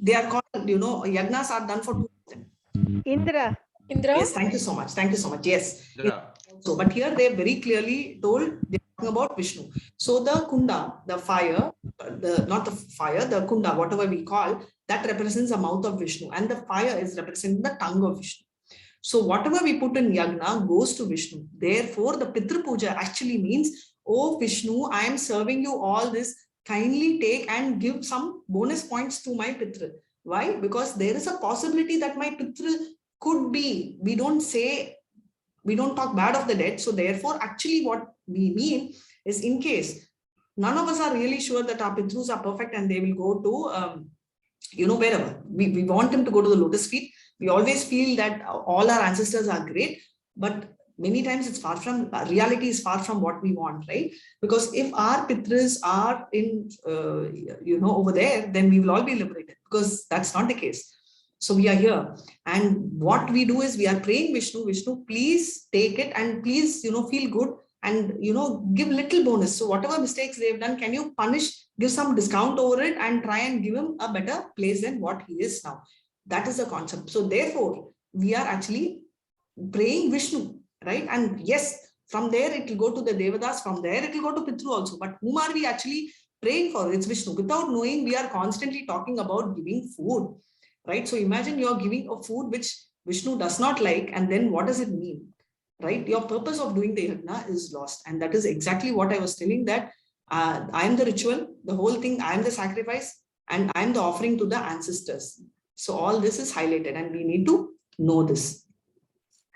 they are called, yagnas are done for two of them. Indra. Yes, thank you so much. Thank you so much. Yes. Yeah. So, but here they very clearly told they're talking about Vishnu. So the Kunda, the fire, not the fire, the Kunda, whatever we call, that represents the mouth of Vishnu, and the fire is representing the tongue of Vishnu. So whatever we put in Yagna goes to Vishnu. Therefore, the Pitra Puja actually means, oh Vishnu, I am serving you all this. Kindly take and give some bonus points to my Pitra. Why? Because there is a possibility that my Pitra could be, we don't talk bad of the dead. So therefore, actually what we mean is, in case none of us are really sure that our Pitrus are perfect and they will go to, wherever. We want them to go to the lotus feet. We always feel that all our ancestors are great, but many times it's far from, reality is far from what we want, right? Because if our Pitras are in, over there, then we will all be liberated, because that's not the case. So we are here, and what we do is we are praying Vishnu, Vishnu, please take it, and please, feel good, and, give little bonus. So whatever mistakes they've done, can you punish, give some discount over it, and try and give him a better place than what he is now. That is the concept. So therefore, we are actually praying Vishnu, right? And yes, from there it will go to the Devadas, from there it will go to Pitru also. But whom are we actually praying for? It's Vishnu. Without knowing, we are constantly talking about giving food, right? So imagine you're giving a food which Vishnu does not like, and then what does it mean, right? Your purpose of doing the yajna is lost. And that is exactly what I was telling, that I am the ritual, the whole thing, I am the sacrifice, and I am the offering to the ancestors. So all this is highlighted, and we need to know this.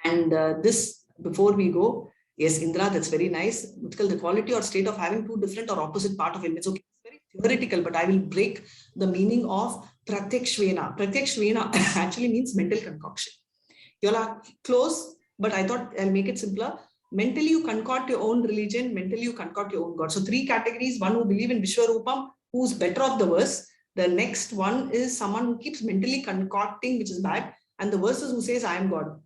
And this, before we go, yes, Indra, that's very nice. The quality or state of having two different or opposite part of it. It's okay. It's very theoretical, but I will break the meaning of pratyakshvena. Pratyakshvena actually means mental concoction. You all are close, but I thought I'll make it simpler. Mentally, you concoct your own religion. Mentally, you concoct your own God. So 3 categories: one who believe in Vishwarupam, who's better off the verse. The next one is someone who keeps mentally concocting, which is bad. And the verse is who says, I am God.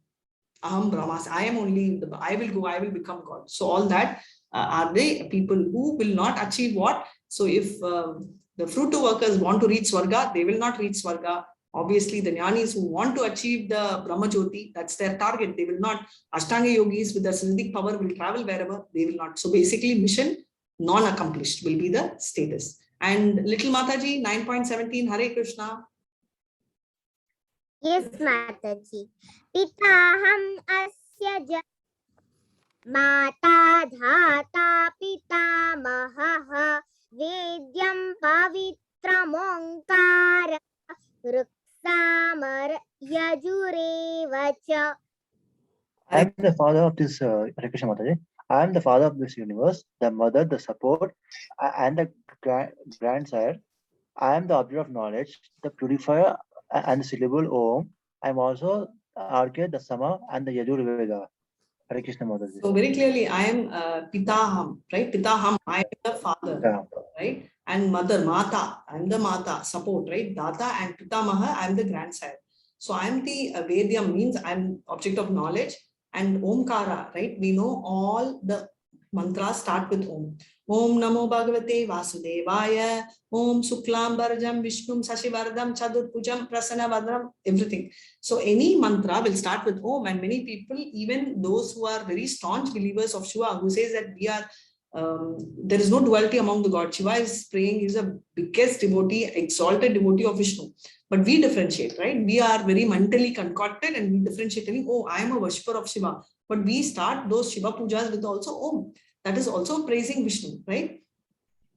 Aham Brahmas, I am only, I will become God. So all that are the people who will not achieve what? So if the fruit workers want to reach Swarga, they will not reach Swarga. Obviously, the Jnanis who want to achieve the Brahma Jyoti, that's their target. They will not. Ashtanga yogis with the siddhic power will travel wherever, they will not. So basically, mission non-accomplished will be the status. And little Mataji, 9.17, Hare Krishna. Yes, Mataji. Pitaham asya mata dhata pitamaha vedyam pavitram onkara ruksamar yajurevacha. I am the father of this, Hare Krishna Mataji. I am the father of this universe, the mother, the support, and the grandsire. I am the object of knowledge, the purifier, and the syllable Om. I am also Argya, the Sama, and the Yajurveda. Hare Krishna Mataji. So very clearly, I am Pitaham, right? Pitaham, I am the father, right? And mother, Mata, I am the Mata, support, right? Data and Pitamaha, I am the grandsire. So I am the Vedyam, means I am object of knowledge, and Omkara, right? We know all the mantras start with Om. Om Namo Bhagavate Vasudevaya, Om Suklam Bharajam Vishnum Sashivardham Chadurpujam Prasanavadram, everything. So any mantra will start with Om, and many people, even those who are very staunch believers of Shiva, who says that we are, there is no duality among the gods. Shiva is praying, he's the biggest devotee, exalted devotee of Vishnu. But we differentiate, right? We are very mentally concocted, and we differentiate, telling, oh, I am a worshipper of Shiva. But we start those Shiva pujas with also Om. That is also praising Vishnu, right?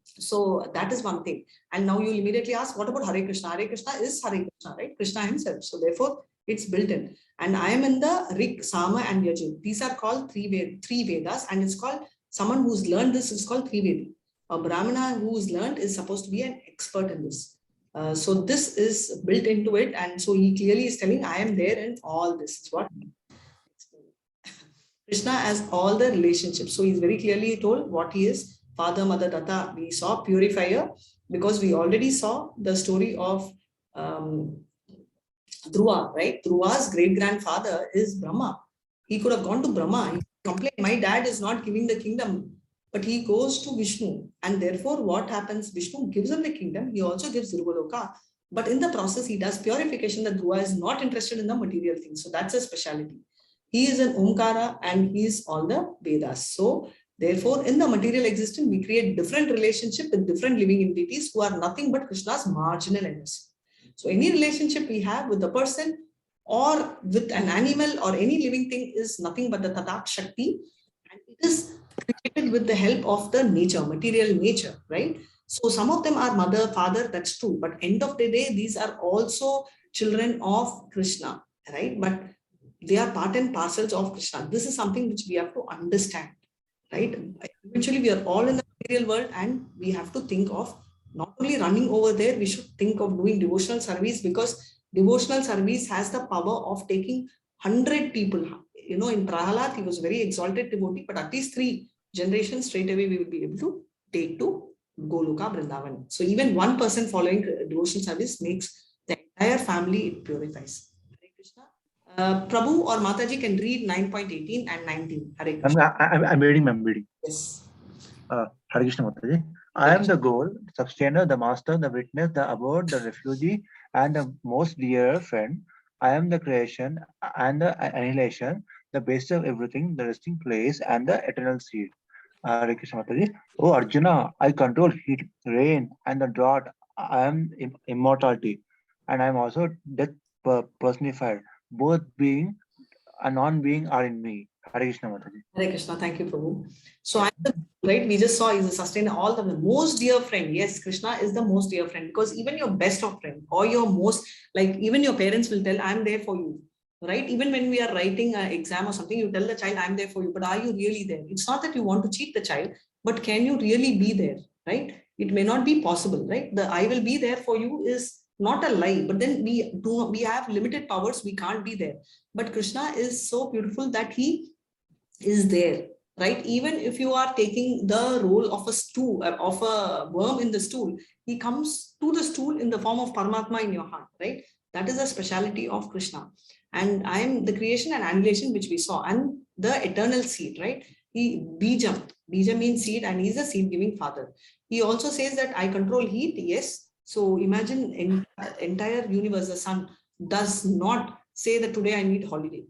So that is one thing. And now you'll immediately ask, what about Hare Krishna? Hare Krishna is Hare Krishna, right? Krishna himself. So therefore, it's built in. And I am in the Rig, Sama, and Yajur. These are called three Vedas, and it's called, someone who's learned this is called Trivedi. A Brahmana who's learned is supposed to be an expert in this. So this is built into it. And so he clearly is telling, I am there in all this. It's what Krishna has all the relationships. So he's very clearly told what he is. Father, Mother, Data. We saw purifier because we already saw the story of Dhruva, right? Dhruva's great-grandfather is Brahma. He could have gone to Brahma. He complained, my dad is not giving the kingdom. But he goes to Vishnu. And therefore, what happens? Vishnu gives him the kingdom. He also gives Dhruva. But in the process, he does purification. That Dhruva is not interested in the material things. So that's a speciality. He is an Omkara, and he is all the Vedas. So therefore, in the material existence, we create different relationship with different living entities who are nothing but Krishna's marginal enemies. So any relationship we have with the person or with an animal or any living thing is nothing but the Tadak Shakti. And it is created with the help of the nature, material nature, right? So some of them are mother, father, that's true. But end of the day, these are also children of Krishna, right? But they are part and parcels of Krishna. This is something which we have to understand, right? Eventually, we are all in the material world, and we have to think of not only running over there, we should think of doing devotional service, because Devotional service has the power of taking 100 people. You know, in Prahalad, he was very exalted devotee, but at least 3 generations straight away we will be able to take to Goloka Vrindavan. So even one person following devotional service makes the entire family, it purifies. Hare Krishna. Prabhu or Mataji can read 9.18 and 19. Hare Krishna. I'm reading, I'm reading. Yes. Hare Krishna Mataji. I am the goal, the sustainer, the master, the witness, the abode, the refugee, and the most dear friend. I am the creation and the annihilation, the base of everything, the resting place, and the eternal seed. Hare Krishna Mataji. Oh Arjuna, I control heat, rain, and the drought. I am immortality, and I am also death personified. Both being and non-being are in me. Hare Krishna Mataji. Hare Krishna, thank you, Prabhu. So I am the, right, we just saw is the sustainer, all the most dear friend. Yes, Krishna is the most dear friend, because even your best of friend or your most, like even your parents will tell, I am there for you, right? Even when we are writing an exam or something, you tell the child, I am there for you, but are you really there? It's not that you want to cheat the child, but can you really be there, right? It may not be possible, right? The I will be there for you is not a lie, but then we have limited powers, we can't be there. But Krishna is so beautiful that he is there, right? Even if you are taking the role of a stool, of a worm in the stool, he comes to the stool in the form of Paramatma in your heart, right? That is a speciality of Krishna. And I am the creation and annihilation, which we saw, and the eternal seed, right? He Bija means seed, and he's a seed giving father. He also says that I control heat. Yes. So imagine entire universe, the sun does not say that today I need holiday.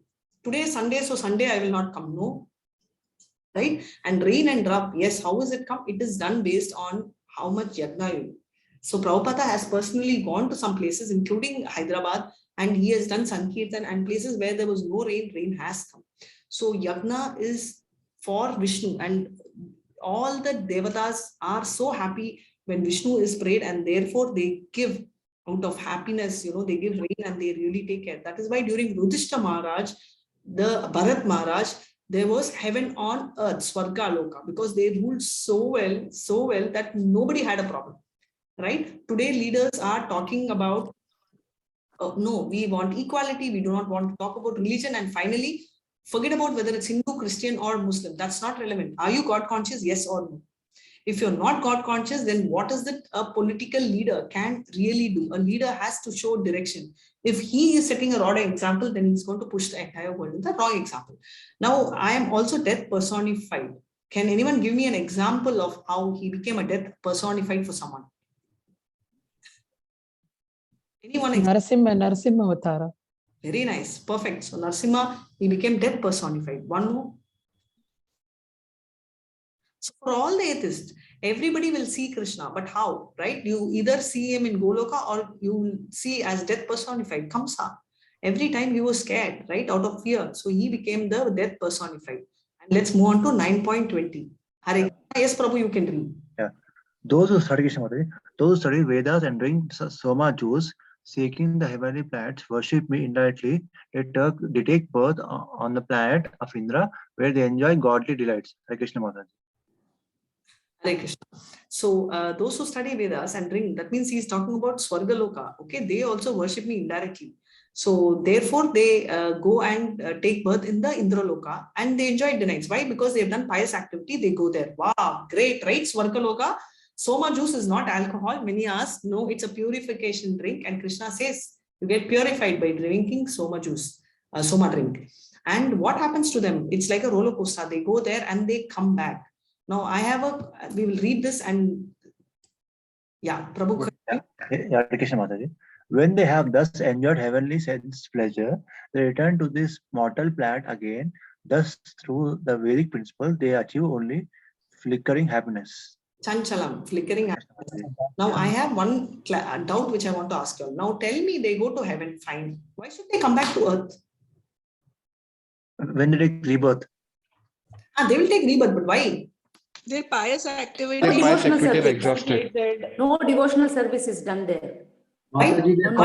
Today is Sunday, so Sunday I will not come. No, right? And rain and drought, yes, how is it come? It is done based on how much yagna you do. So Prabhupada has personally gone to some places, including Hyderabad, and he has done Sankirtan, and places where there was no rain, rain has come. So yagna is for Vishnu, and all the devatas are so happy when Vishnu is prayed, and therefore they give out of happiness, you know, they give rain and they really take care. That is why during Rudhishta Maharaj, the Bharat Maharaj, there was heaven on earth, Swarga Loka, because they ruled so well that nobody had a problem, right? Today leaders are talking about, oh, no, we want equality, we do not want to talk about religion, and finally, forget about whether it's Hindu, Christian or Muslim. That's not relevant. Are you God conscious? Yes or no? If you're not God conscious, then what is it a political leader can really do? A leader has to show direction. If he is setting a wrong example, then he's going to push the entire world in the wrong example. Now, I am also death personified. Can anyone give me an example of how he became a death personified for someone? Anyone? Narasimha Avatara. Very nice. Perfect. So Narasimha, he became death personified. One more. So for all the atheists, everybody will see Krishna, but how, right? You either see him in Goloka or you will see as death personified, Kamsa. Every time he was scared, right? Out of fear. So he became the death personified. And let's move on to 9.20. Hare Krishna. Yes, Prabhu, you can read. Yeah. Those who study Vedas and drink Soma juice, seeking the heavenly planets, worship me indirectly. They take birth on the planet of Indra, where they enjoy godly delights. Hare Krishna Mataji. Hare Krishna. So those who study Vedas and drink, that means he is talking about Swarga Loka. Okay, they also worship me indirectly. So therefore they go and take birth in the Indra Loka, and they enjoy delights. Why? Because they've done pious activity. They go there. Wow, great, right? Swarga Loka. Soma juice is not alcohol. Many ask, no, it's a purification drink. And Krishna says, you get purified by drinking Soma juice, Soma drink. And what happens to them? It's like a roller coaster. They go there and they come back. Now I have we will read this and yeah, Prabhu. Yeah, Krishna Mataji. When they have thus enjoyed heavenly sense pleasure, they return to this mortal planet again. Thus, through the Vedic principle, they achieve only flickering happiness. Chanchalam, flickering happiness. Now I have one doubt which I want to ask you. Now tell me, they go to heaven, fine. Why should they come back to earth? When they take rebirth. They will take rebirth, but why? Their pious activity. No devotional service. No devotional service is done there. Why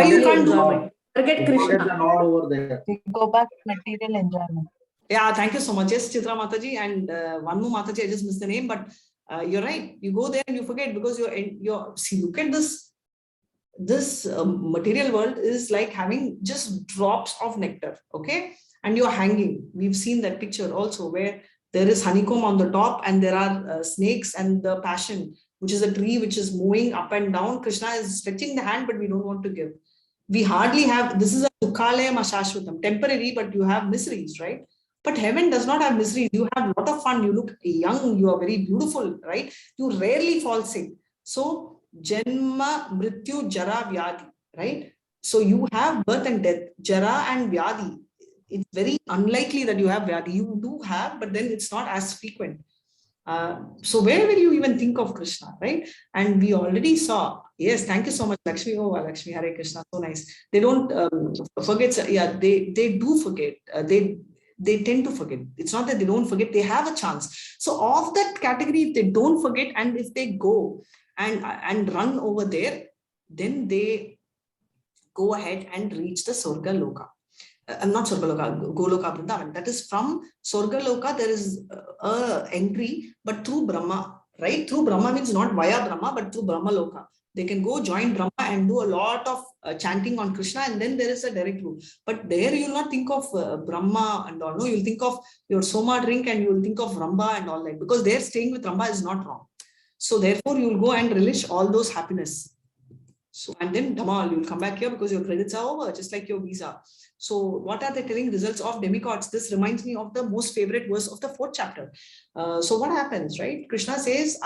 you can't do? Forget Krishna. Over there. Go back to material enjoyment. Yeah, thank you so much. Yes, Chitra Mataji, and one more Mataji, I just missed the name, but you're right. You go there and you forget, because you're see, look at this this material world is like having just drops of nectar, okay? And you're hanging. We've seen that picture also where there is honeycomb on the top and there are snakes and the passion, which is a tree which is moving up and down. Krishna is stretching the hand, but we don't want to give. We hardly have, this is a dukhalayam ashashvatam, temporary, but you have miseries, right? But heaven does not have miseries. You have a lot of fun. You look young. You are very beautiful, right? You rarely fall sick. So, Janma, Mrityu, Jara, Vyadi, right? So, you have birth and death, Jara and Vyadi. It's very unlikely that you have Vyadi. You do have, but then it's not as frequent. So, where will you even think of Krishna, right? And we already saw, yes, thank you so much, Lakshmi. Oh, Lakshmi, Hare Krishna, so nice. They don't forget, yeah, they do forget. They tend to forget. It's not that they don't forget, they have a chance. So of that category, if they don't forget and if they go and run over there, then they go ahead and reach the Swarga Loka. Not Swarga Loka, Goloka Vrindavan. That is from Swarga Loka, there is a entry, but through Brahma, right? Through Brahma means not via Brahma, but through Brahma Loka. They can go join Brahma and do a lot of chanting on Krishna, and then there is a direct route. But there you will not think of Brahma and all. No, you'll think of your Soma drink and you will think of Ramba and all that, because there staying with Ramba is not wrong. So therefore you will go and relish all those happiness. So, and then Dhamal, you will come back here because your credits are over, just like your visa. So what are they telling? Results of demigods. This reminds me of the most favorite verse of the 4th chapter. So what happens, right? Krishna says,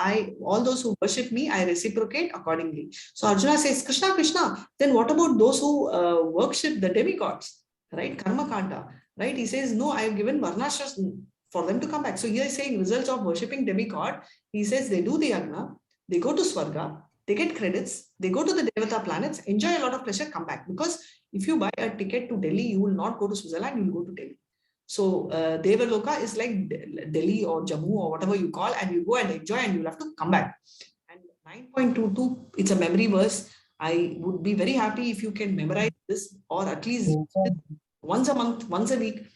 all those who worship me, I reciprocate accordingly. So Arjuna says, Krishna, Krishna, then what about those who worship the demigods, right? Karma Kanda, right? He says, no, I have given varnashras for them to come back. So here he's saying results of worshipping demigod. He says they do the yagna, they go to Swarga, they get credits, they go to the Devata planets, enjoy a lot of pleasure, come back. Because if you buy a ticket to Delhi, you will not go to Switzerland, you will go to Delhi. So Devaloka is like Delhi or Jammu or whatever you call, and you go and enjoy and you'll have to come back. And 9.22, it's a memory verse. I would be very happy if you can memorize this, or at least once a month, once a week.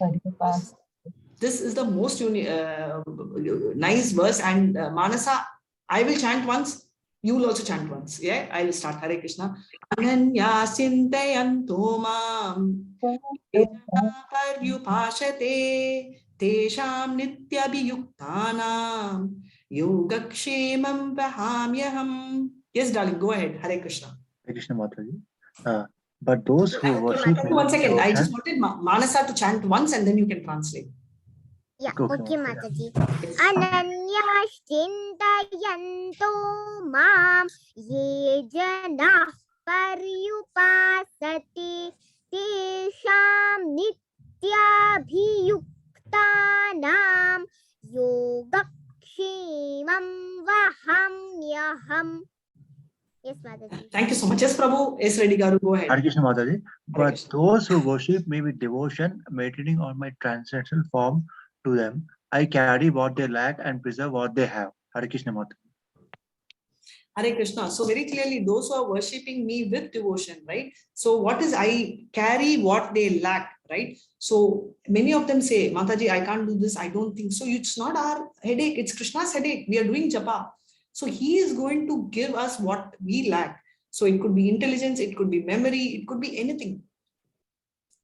This is the most nice verse. And Manasa, I will chant once. You will also chant once. Yeah, I will start. Hare Krishna. Ananya sintayanto mam paryupashate tesham nityabhiyuktanam yogakshemam vahamyaham. Yes, darling, go ahead. Hare Krishna. Hare Krishna, Mataji. But those who worship... 1 second. I just wanted Manasa to chant once and then you can translate. Yeah, okay, Mataji. Ananya Chintayanto Mam Ye Jana Paryupasate Tesham Nityabhiyuktanam Yogakshemam Vahamyaham. Yes, Mataji. Thank you so much. Yes, Prabhu. Yes, Reddy Garu, go ahead. Hare Krishna, Mataji. But those who worship me with devotion, meditating on my transcendental form to them, I carry what they lack and preserve what they have. Hare Krishna, Mataji. Hare Krishna. So very clearly, those who are worshipping me with devotion, right? So what is I carry what they lack, right? So many of them say, Mataji, I can't do this. I don't think so. It's not our headache. It's Krishna's headache. We are doing japa. So he is going to give us what we lack. So it could be intelligence, it could be memory, it could be anything.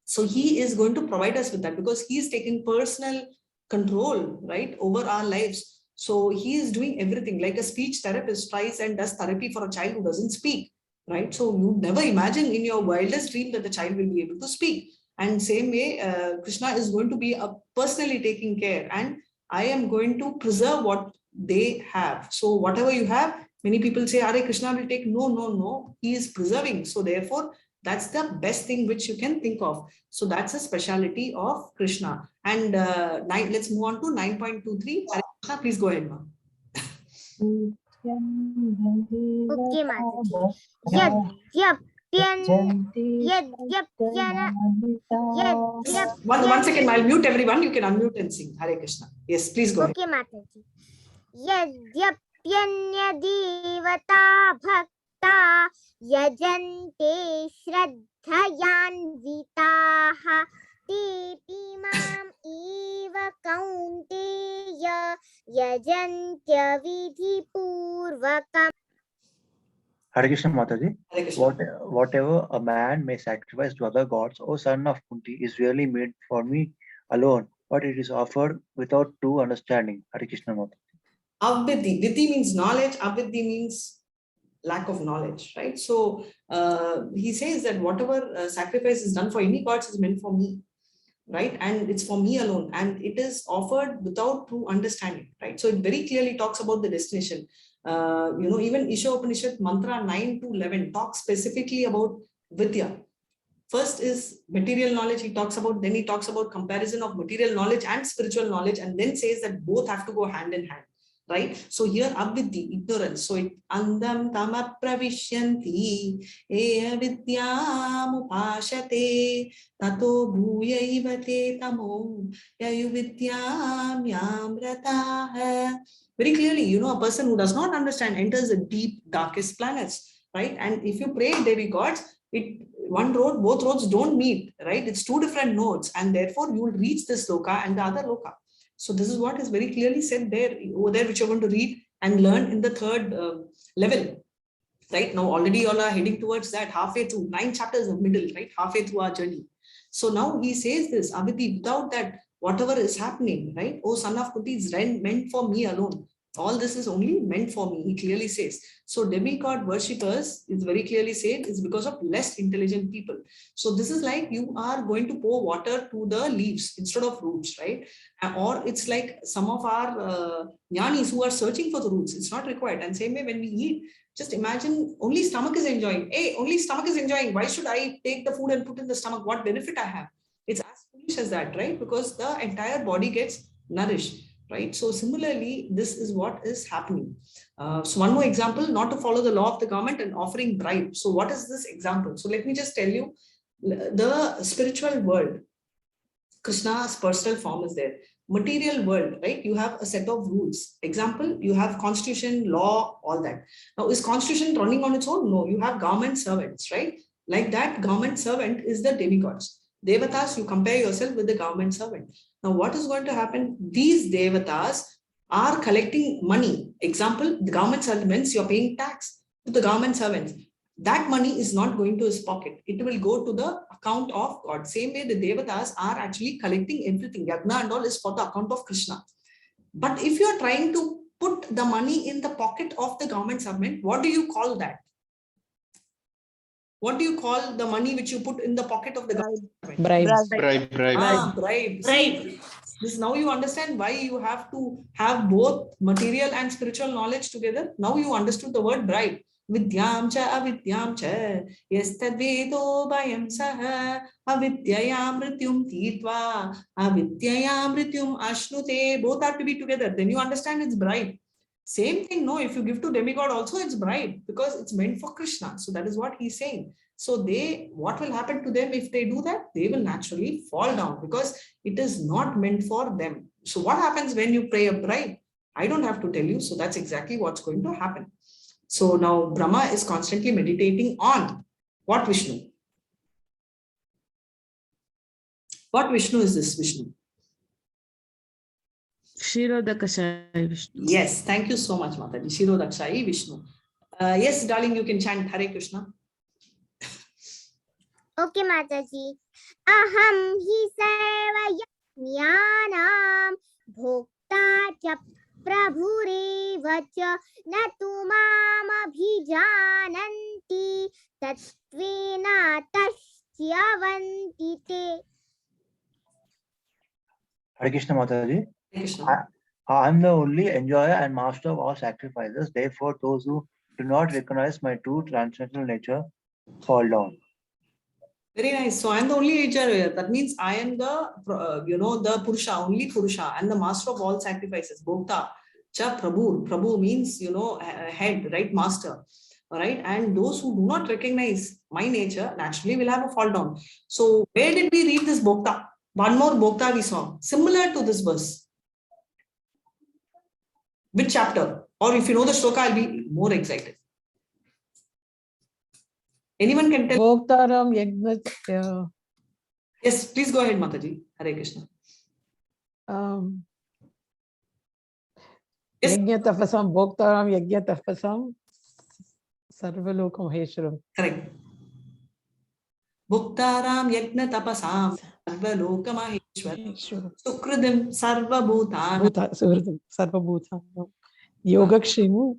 So he is going to provide us with that because he is taking personal control, right, over our lives. So he is doing everything like a speech therapist tries and does therapy for a child who doesn't speak, right? So you never imagine in your wildest dream that the child will be able to speak. And same way, Krishna is going to be personally taking care, and I am going to preserve what they have. So whatever you have, many people say, Hare Krishna will take. No, no, no. He is preserving. So therefore, that's the best thing which you can think of. So that's a speciality of Krishna. And let's move on to 9.23. Hare Krishna, please go ahead, ma'am. Okay, Mataji. One second, I'll mute everyone. You can unmute and sing. Hare Krishna. Yes, please go ahead. Okay, Mataji. Yadyapyanya devata bhakta yajante shraddhayanvitaha tepi mam eva kaunteya yajantya vidhi purvakam. Hare Krishna Mataji. Hare Krishna. Whatever a man may sacrifice to other gods, O son of Kunti, is really made for me alone, but it is offered without true understanding. Hare Krishna Mataji. Avidhi. Vidhi means knowledge. Avidhi means lack of knowledge, right? So he says that whatever sacrifice is done for any gods is meant for me, right? And it's for me alone, and it is offered without true understanding, right? So it very clearly talks about the destination. Even Isha Upanishad mantra 9 to 11 talks specifically about Vidya. First is material knowledge he talks about, then he talks about comparison of material knowledge and spiritual knowledge, and then says that both have to go hand in hand. Right? So here avidhi, ignorance. So it andam tama pravishyanti ea vidyam upashate tato bhuyaivate tamo yayu vidyam yamrata. Very clearly, a person who does not understand enters the deep, darkest planets, right? And if you pray demigods, one road, both roads don't meet, right? It's two different nodes, and therefore you will reach this loka and the other loka. So this is what is very clearly said there, over there, which you're going to read and learn in the third level. Right now, already you all are heading towards that, halfway through, 9 chapters of middle, right? Halfway through our journey. So now he says this, Avidhi, without that, whatever is happening, right? Oh, son of Kunti is meant for me alone. All this is only meant for me, he clearly says. So demigod worshippers is very clearly said is because of less intelligent people. So this is like you are going to pour water to the leaves instead of roots, right? Or it's like some of our jnanis who are searching for the roots. It's not required. And same way when we eat, just imagine only stomach is enjoying. Hey, only stomach is enjoying. Why should I take the food and put in the stomach? What benefit I have? It's as foolish as that, right? Because the entire body gets nourished. Right. So similarly, this is what is happening. So one more example, not to follow the law of the government and offering bribe. So what is this example? So let me just tell you, the spiritual world, Krishna's personal form is there. Material world, right? You have a set of rules. Example, you have constitution, law, all that. Now, is constitution running on its own? No, you have government servants, right? Like that, government servant is the demigods. Devatas, you compare yourself with the government servant. Now, what is going to happen? These devatas are collecting money. Example, the government servants, you're paying tax to the government servants. That money is not going to his pocket. It will go to the account of God. Same way, the devatas are actually collecting everything. Yagna and all is for the account of Krishna. But if you're trying to put the money in the pocket of the government servant, what do you call that? What do you call the money which you put in the pocket of the government? Bribe. Bribe. This now you understand why you have to have both material and spiritual knowledge together. Now you understood the word bribe. Vidyam cha avidyam cha yastadvedo bayam saha avidyayam mrityum titva avidyayam mrityum ashnute. Both have to be together. Then you understand it's bribe. Same thing, no, if you give to demigod also, it's bribe because it's meant for Krishna. So that is what he's saying. So what will happen to them if they do that? They will naturally fall down because it is not meant for them. So what happens when you pray a bribe? I don't have to tell you. So that's exactly what's going to happen. So now Brahma is constantly meditating on what Vishnu? What Vishnu is this Vishnu? Shirodakashayi Vishnu. Yes, thank you so much, Mataji. Shirodakashayi Vishnu. Yes, darling, you can chant Hare Krishna. Okay, Mataji. Aham hi sarva yajnanam bhokta cha prabhureva cha natu mam abhijananti tatvena tashyavanti te. Hare Krishna Mataji. I am the only enjoyer and master of all sacrifices. Therefore, those who do not recognize my true transcendental nature fall down. Very nice. So I am the only enjoyer. That means I am the, the Purusha, only Purusha, and the master of all sacrifices. Bhokta, cha Prabhu. Prabhu means, head, right? Master. All right. And those who do not recognize my nature naturally will have a fall down. So where did we read this Bhokta? One more Bhokta we saw, similar to this verse. Which chapter? Or if you know the shloka, I'll be more excited. Anyone can tell? Bhoktaram Yajna. Yes, please go ahead, Mataji. Hare Krishna. Yajna Tapasam, Bhoktaram Yajna Tapasam, Sarvaloka Maheshwaram. Correct. Bhuktaram Yajna Tapasam Sarvaloka Maheshwaram Sukridim Sarvabhutanam Bhuta, Sarvabhuta. Yogakshemu.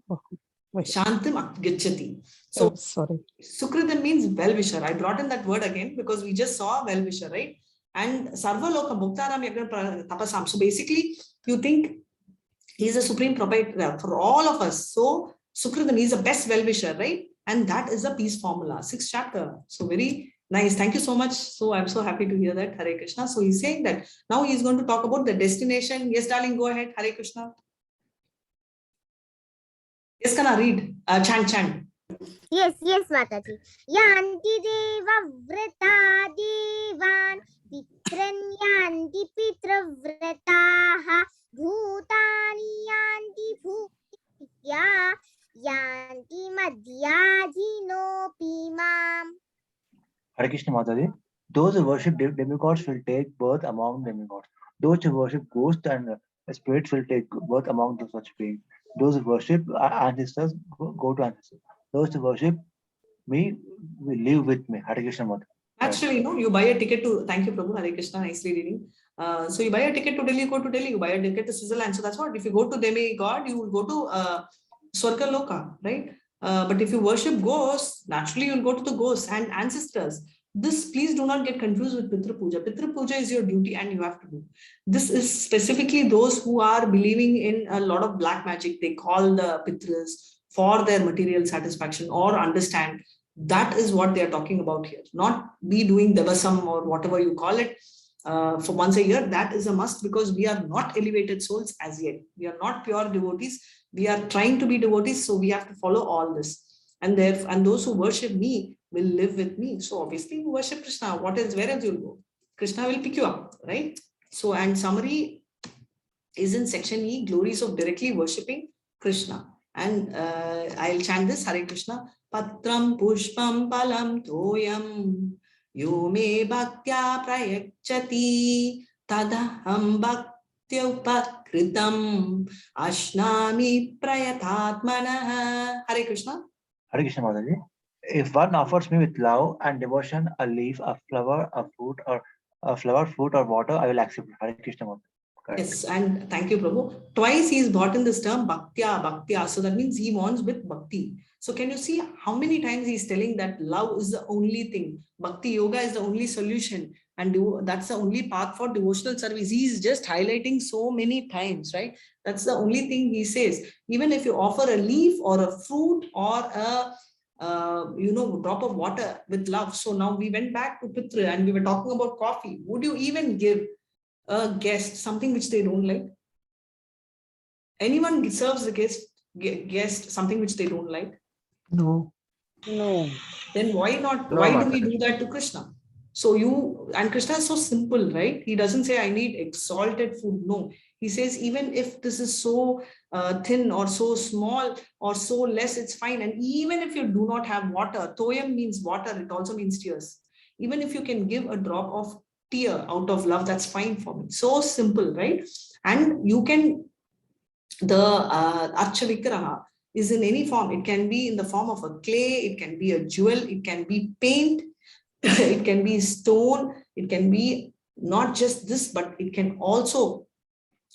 Shantim Gachati. So, sorry. Sukridim means well-wisher. I brought in that word again because we just saw well-wisher, right? And Sarvaloka Bhuktaram Yajna Tapasam. So basically, you think he's a supreme proprietor for all of us. So Sukridim is the best well-wisher, right? And that is the peace formula, 6th chapter. So very nice. Thank you so much. So I'm so happy to hear that. Hare Krishna. So he's saying that now he's going to talk about the destination. Yes, darling, go ahead. Hare Krishna. Yes, can I read? Chant. Yes, Mataji. Yanti deva vrata devan pitran yanti pitra vrataha bhutani yanti bhutya yanti madhyajino pimam. Hare Krishna Mataji. Those who worship demigods will take birth among demigods. Those who worship ghosts and spirits will take birth among such beings. Those who worship ancestors go to ancestors. Those who worship me will live with me. Hare Krishna Mataji. Actually, you buy a ticket to, thank you Prabhu, Hare Krishna, nicely reading. So you buy a ticket to Delhi, go to Delhi, you buy a ticket to Switzerland. So that's what, if you go to demigod, you will go to Swarga Loka, right? But if you worship ghosts, naturally you will go to the ghosts and ancestors. This, please do not get confused with Pitra Puja. Pitra Puja is your duty and you have to do. This is specifically those who are believing in a lot of black magic. They call the Pitras for their material satisfaction or understand. That is what they are talking about here. Not be doing Devasam or whatever you call it for once a year. That is a must because we are not elevated souls as yet. We are not pure devotees. We are trying to be devotees. So we have to follow all this. And those who worship me will live with me. So obviously you worship Krishna. Where else you'll go? Krishna will pick you up, right? So, and summary is in section E, glories of directly worshipping Krishna. And I'll chant this, Hare Krishna. Patram pushpam palam toyam yo me bhaktya prayachati tadaham bhaktya upakritam ashnami prayatatmana. Hare Krishna. Hare Krishna Mataji. If one offers me with love and devotion a leaf, a flower, a fruit, or water, I will accept it. Hare Krishna Mataji. Yes, and thank you, Prabhu. Twice he is brought in this term bhaktya. So that means he wants with bhakti. So can you see how many times he is telling that love is the only thing? Bhakti yoga is the only solution. And that's the only path for devotional service. He is just highlighting so many times, right? That's the only thing he says. Even if you offer a leaf or a fruit or a drop of water with love. So now we went back to Pitra and we were talking about coffee. Would you even give a guest something which they don't like? Anyone serves the guest something which they don't like? No. Then why not? No, why do we do that to Krishna? So Krishna is so simple, right? He doesn't say I need exalted food. No, he says even if this is so thin or so small or so less, it's fine. And even if you do not have water, toyam means water. It also means tears. Even if you can give a drop of tear out of love, that's fine for me. So simple, right? And you can, the Archa Vikraha is in any form. It can be in the form of a clay, it can be a jewel, it can be paint, it can be stone, it can be not just this, but it can also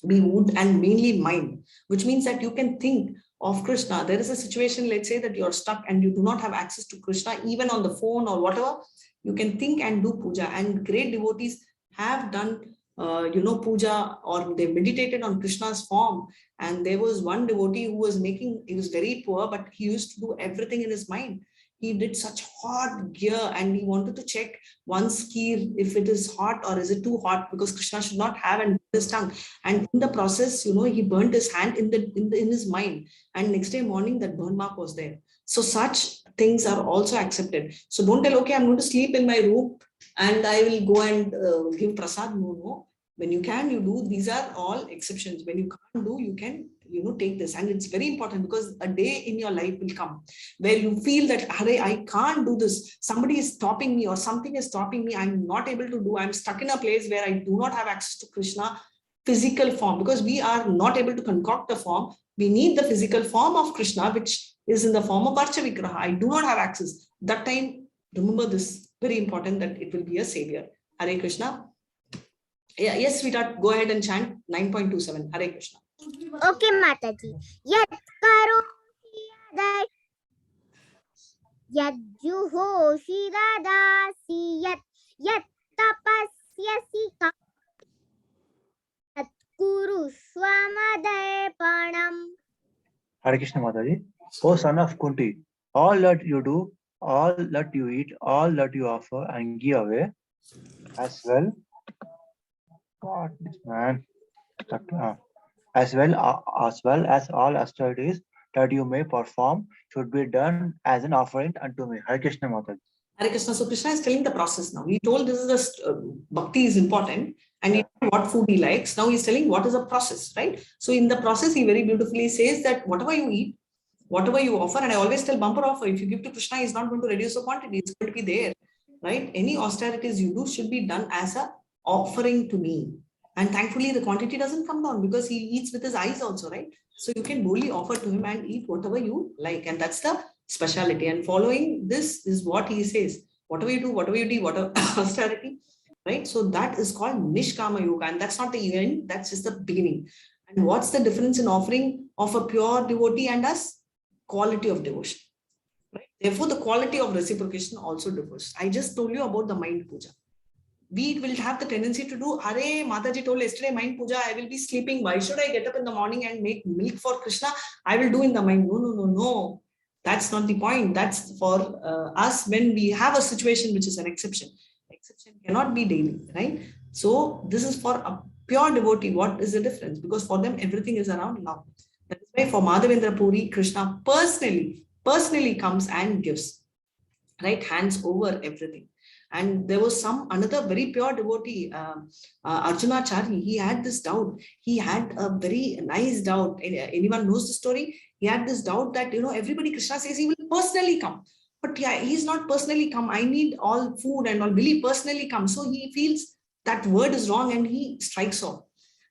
be wood and mainly mind, which means that you can think of Krishna. There is a situation, let's say that you're stuck and you do not have access to Krishna, even on the phone or whatever, you can think and do puja. And great devotees have done puja, or they meditated on Krishna's form. And there was one devotee who was he was very poor, but he used to do everything in his mind. He did such hot gear and he wanted to check one ski if it is hot or is it too hot, because Krishna should not have and his tongue. And in the process, he burnt his hand in his mind. And next day morning, that burn mark was there. So such things are also accepted. So don't tell, okay, I'm going to sleep in my room and I will go and give prasad. No. When you can, you do. These are all exceptions. When you can't do, you can, take this. And it's very important because a day in your life will come where you feel that, Hare, I can't do this. Somebody is stopping me or something is stopping me. I'm not able to do. I'm stuck in a place where I do not have access to Krishna physical form, because we are not able to concoct the form. We need the physical form of Krishna, which is in the form of Archa Vigraha. I do not have access. That time, remember this, very important that it will be a savior. Hare Krishna. Yeah, yes, sweetheart, go ahead and chant 9.27. Hare Krishna. Okay, Mataji. Yat karo yadai yat juhoshi radasi yat tapasyasi yat kuru swamadarpanam. Hare Krishna Mataji. O son of Kunti, all that you do, all that you eat, all that you offer and give away, as well. God, this man. As well as all austerities that you may perform should be done as an offering unto me. Hare Krishna Mataji. Hare Krishna. So Krishna is telling the process now. He told this is the bhakti is important and he knows what food he likes. Now he's telling what is a process, right? So in the process, he very beautifully says that whatever you eat, whatever you offer, and I always tell bumper offer, if you give to Krishna, he's not going to reduce the quantity. It's going to be there, right? Any austerities you do should be done as a offering to me. And thankfully, the quantity doesn't come down because he eats with his eyes also, right? So you can boldly offer to him and eat whatever you like. And that's the speciality. And following this is what he says. Whatever you do, whatever you do, whatever austerity, right? So that is called Nishkama Yoga. And that's not the end. That's just the beginning. And what's the difference in offering of a pure devotee and us? Quality of devotion. Right? Therefore, the quality of reciprocation also differs. I just told you about the mind puja. We will have the tendency to do, Hare, Mataji told yesterday, mind puja, I will be sleeping. Why should I get up in the morning and make milk for Krishna? I will do in the mind. No. That's not the point. That's for us when we have a situation which is an exception. Exception cannot be daily, right? So this is for a pure devotee. What is the difference? Because for them, everything is around love. That is why for Madhavendra Puri, Krishna personally comes and gives, right? Hands over everything. And there was another very pure devotee, Arjuna Chari. He had this doubt. He had a very nice doubt. Anyone knows the story? He had this doubt that, everybody, Krishna says he will personally come. But yeah, he's not personally come. I need all food and all. Will he personally come? So he feels that word is wrong and he strikes off.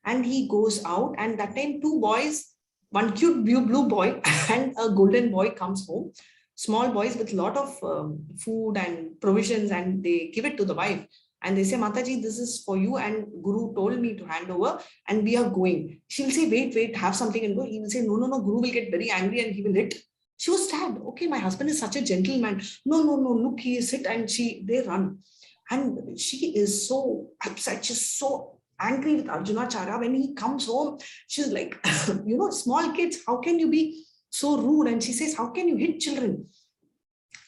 And he goes out, and that time 2 boys, one cute blue boy and a golden boy comes home. Small boys with a lot of food and provisions, and they give it to the wife. And they say, Mataji, this is for you, and Guru told me to hand over, and we are going. She will say, wait, have something and go. He will say, no, Guru will get very angry and he will hit. She was sad. Okay, my husband is such a gentleman. No, look, he is hit, and they run. And she is so upset. She's so angry with Arjuna Chara. When he comes home, she's like, small kids, how can you be so rude? And she says, how can you hit children?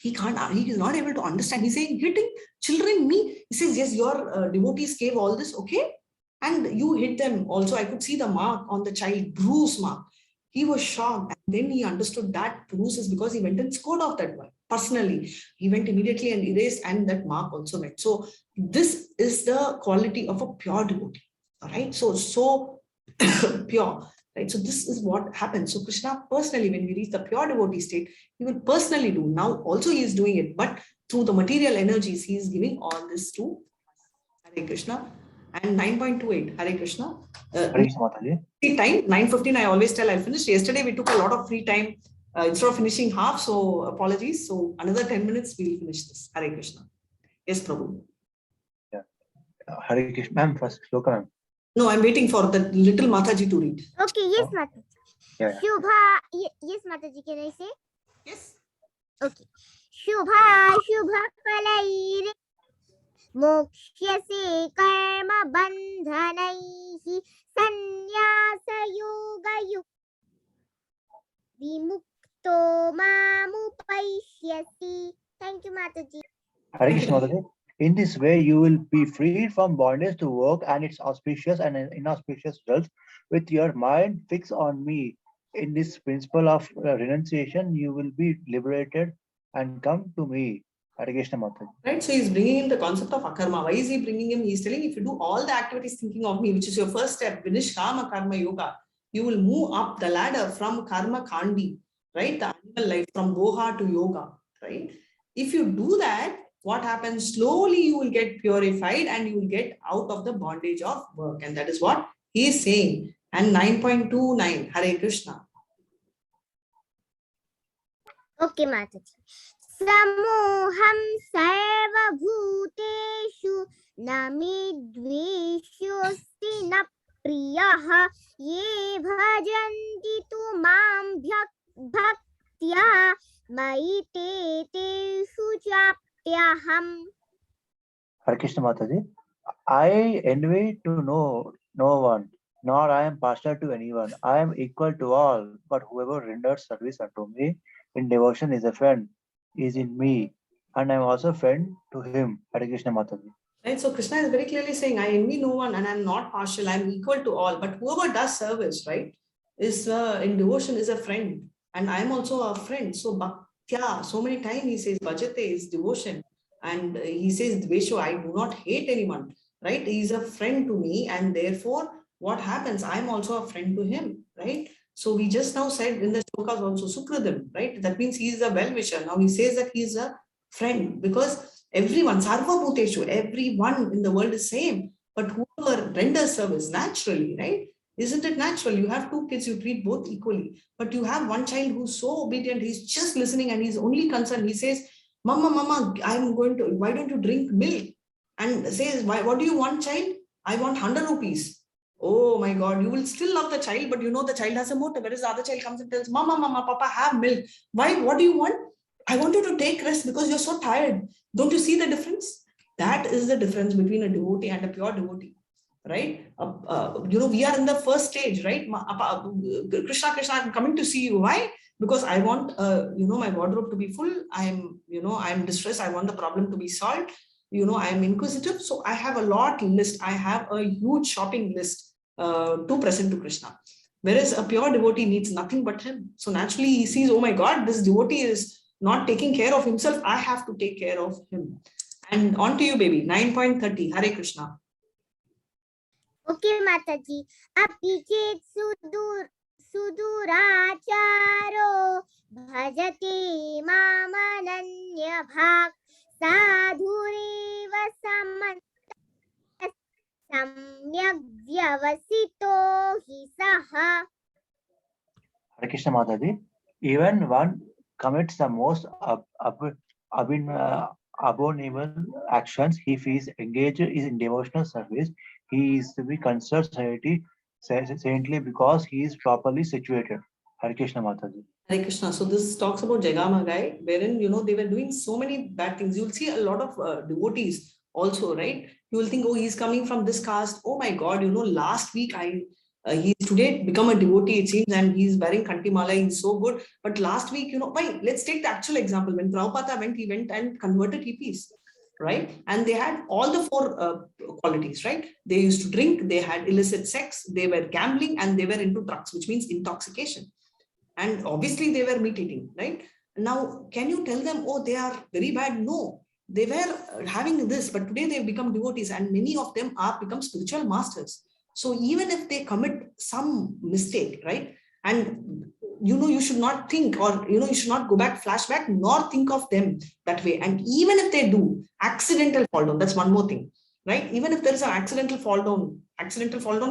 He is not able to understand. He's saying, hitting children, me? He says, yes, your devotees gave all this, okay? And you hit them also. I could see the mark on the child, bruise mark. He was shocked. And then he understood that bruise is because he went and scored off that one. Personally, he went immediately and erased, and that mark also went. So this is the quality of a pure devotee. All right. So pure. Right? So this is what happens. So Krishna personally, when we reach the pure devotee state, he will personally do. Now also he is doing it, but through the material energies, he is giving all this to Hare Krishna. And 9.28, Hare Krishna. Hare Krishna, free time, 9:15, I always tell I'll finish. Yesterday we took a lot of free time instead of finishing half, so apologies. So another 10 minutes, we'll finish this. Hare Krishna. Yes, Prabhu. Yeah. Hare Krishna, ma'am, first sloka, ma'am. No, I'm waiting for the little Mataji to read. Okay, yes, Mataji. Yeah. Shubha, yes, Mataji, can I say? Yes. Okay. Shubha Kalaire Mokshyase Karma Bandhanaihi Sanyasa Yoga Vimukto Mamupaishyasi. Thank you, Mataji. Hare Krishna, Mataji. In this way, you will be freed from bondage to work and its auspicious and inauspicious results. With your mind fixed on me, in this principle of renunciation, you will be liberated and come to me. Hare Krishna, Mataji. Right, so he's bringing in the concept of akarma. Why is he bringing him? He's telling if you do all the activities thinking of me, which is your first step, Nishkama Karma Yoga, you will move up the ladder from karma kandi, right? The animal life, from boha to yoga, right? If you do that, what happens? Slowly you will get purified and you will get out of the bondage of work. And that is what he is saying. And 9.29, Hare Krishna. Okay, Mataji. Samoham sarva bhuteshu nami dveshyosti na priyaha ye bhajanti tu mam bhaktya mai te teshu chapyaham. Hare Krishna Mataji. I envy to know no one, nor I am partial to anyone. I am equal to all, but whoever renders service unto me in devotion is a friend, is in me, and I am also a friend to him. Hare Krishna Mataji. Right, so Krishna is very clearly saying, I envy no one and I'm not partial, I'm equal to all. But whoever does service, right, is in devotion is a friend. And I'm also a friend. So bhaktya, so many times he says, bhajate is devotion. And he says, dvesho, I do not hate anyone, right? He's a friend to me. And therefore, what happens? I'm also a friend to him, right? So we just now said in the shlokas also, sukridim, right? That means he is a well-wisher. Now he says that he is a friend because everyone, sarva bhuteshu, everyone in the world is same. But whoever renders service naturally, right? Isn't it natural? You have two kids, you treat both equally. But you have one child who's so obedient, he's just listening and he's only concerned. He says, Mama, why don't you drink milk? And says, what do you want, child? I want 100 rupees. Oh my God, you will still love the child, but you know the child has a motive. Whereas the other child comes and tells, Mama, Papa, have milk. Why? What do you want? I want you to take rest because you're so tired. Don't you see the difference? That is the difference between a devotee and a pure devotee, right? We are in the first stage, right? Krishna, I'm coming to see you. Why? Because I want, my wardrobe to be full. I'm distressed. I want the problem to be solved. I'm inquisitive. So I have a lot list. I have a huge shopping list to present to Krishna. Whereas a pure devotee needs nothing but him. So naturally he sees, oh my God, this devotee is not taking care of himself. I have to take care of him. And on to you, baby. 9.30. Hare Krishna. Okay, Mataji. Apichet suduracharo bhajate mamananya bhak sadhuriva samyak vyavasito hi saha. Hare Krishna Mataji. Even one commits the most abominable actions, if he is engaged in devotional service, he is to be considered saintly because he is properly situated. Hare Krishna Mataji. Hare Krishna. So this talks about Jagama guy, wherein, they were doing so many bad things. You'll see a lot of devotees also, right? You will think, oh, he's coming from this caste. Oh my God, last week he's today become a devotee, it seems, and he's wearing Kantimala, he's so good. But last week, why? Let's take the actual example. When Prabhupada went, he went and converted hippies, right? And they had all the four qualities, right? They used to drink, they had illicit sex, they were gambling, and they were into drugs, which means intoxication. And obviously they were meat eating, right? Now, can you tell them, oh, they are very bad? No, they were having this, but today they've become devotees and many of them are become spiritual masters. So even if they commit some mistake, right? And you should not think, or you should not go back, flashback, nor think of them that way. And even if they do accidental fall down, that's one more thing, right? Even if there is an accidental fall down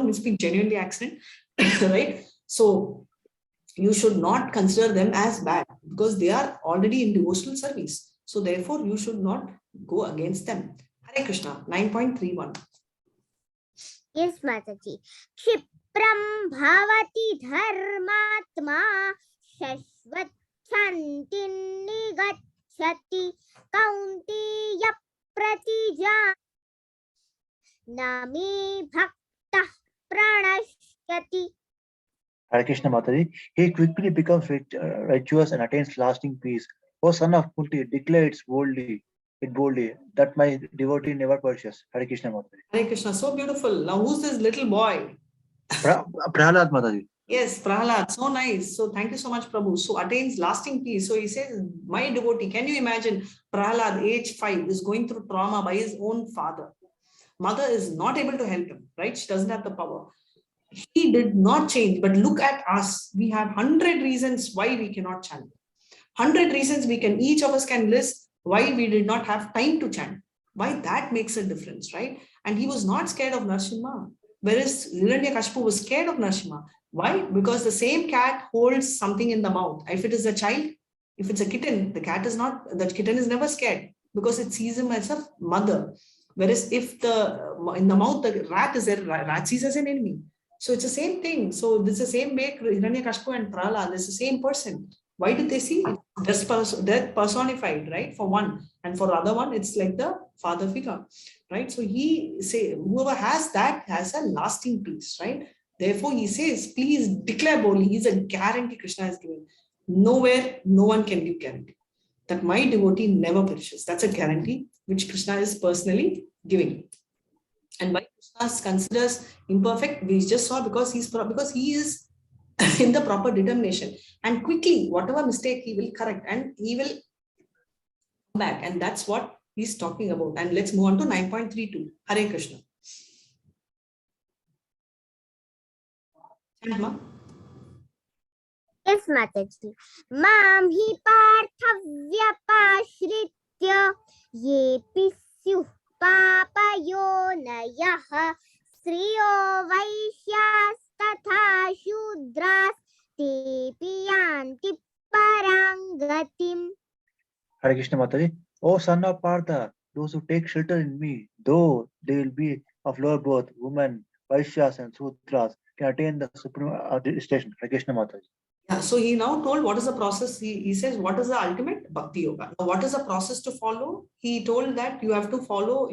means being genuinely accident, right? So you should not consider them as bad because they are already in devotional service. So therefore, you should not go against them. Hare Krishna, 9.31. Yes, Mataji. Kshipram bhavati dharmatma shashvat chantin nigacchati kaunteya pratija nami bhakta pranashyati. Hare Krishna Mataji. He quickly becomes righteous and attains lasting peace. O son of Kunti, declare it boldly that my devotee never perishes. Hare Krishna Mataji. Hare Krishna, so beautiful. Now who's this little boy? Prahalad Mataji. Yes, Prahalad, so nice. So thank you so much, Prabhu. So attains lasting peace. So he says, my devotee, can you imagine Prahalad, age 5, is going through trauma by his own father. Mother is not able to help him, right? She doesn't have the power. He did not change, but look at us. We have 100 reasons why we cannot chant. 100 reasons each of us can list why we did not have time to chant. Why that makes a difference, right? And he was not scared of Narasimha, whereas Hiranyakashipu was scared of Narasimha. Why? Because the same cat holds something in the mouth. If it is a child, If it's a kitten, the kitten is never scared because it sees him as a mother. Whereas if in the mouth, the rat is there, rat sees as an enemy. So it's the same thing. So this is the same way Hiranyakashipu and Prahlad, it's the same person. Why did they see? It's death personified, right? For one. And for the other one, it's like the father figure, right? So whoever has that has a lasting peace, right? Therefore, he says, please declare boldly. He's a guarantee Krishna is giving. Nowhere, no one can give guarantee that my devotee never perishes. That's a guarantee which Krishna is personally giving. And why Krishna considers imperfect, we just saw because he is in the proper determination. And quickly, whatever mistake he will correct and he will come back. And that's what he's talking about. And let's move on to 9.32. Hare Krishna. Yes, Mataji. Mam hi parthavya pashritya ye pisyu papayo nayah sriyo vaishyas tatha shudras te piyanti parangatim. Hare Krishna Mataji. O son of Partha, those who take shelter in me, though they will be of lower birth, women, Vaishyas and Sudras, can attain the supreme station. Hare Krishna Mataji. Yeah, so he now told what is the process. He says, what is the ultimate? Bhakti Yoga. Now, what is the process to follow? He told that you have to follow,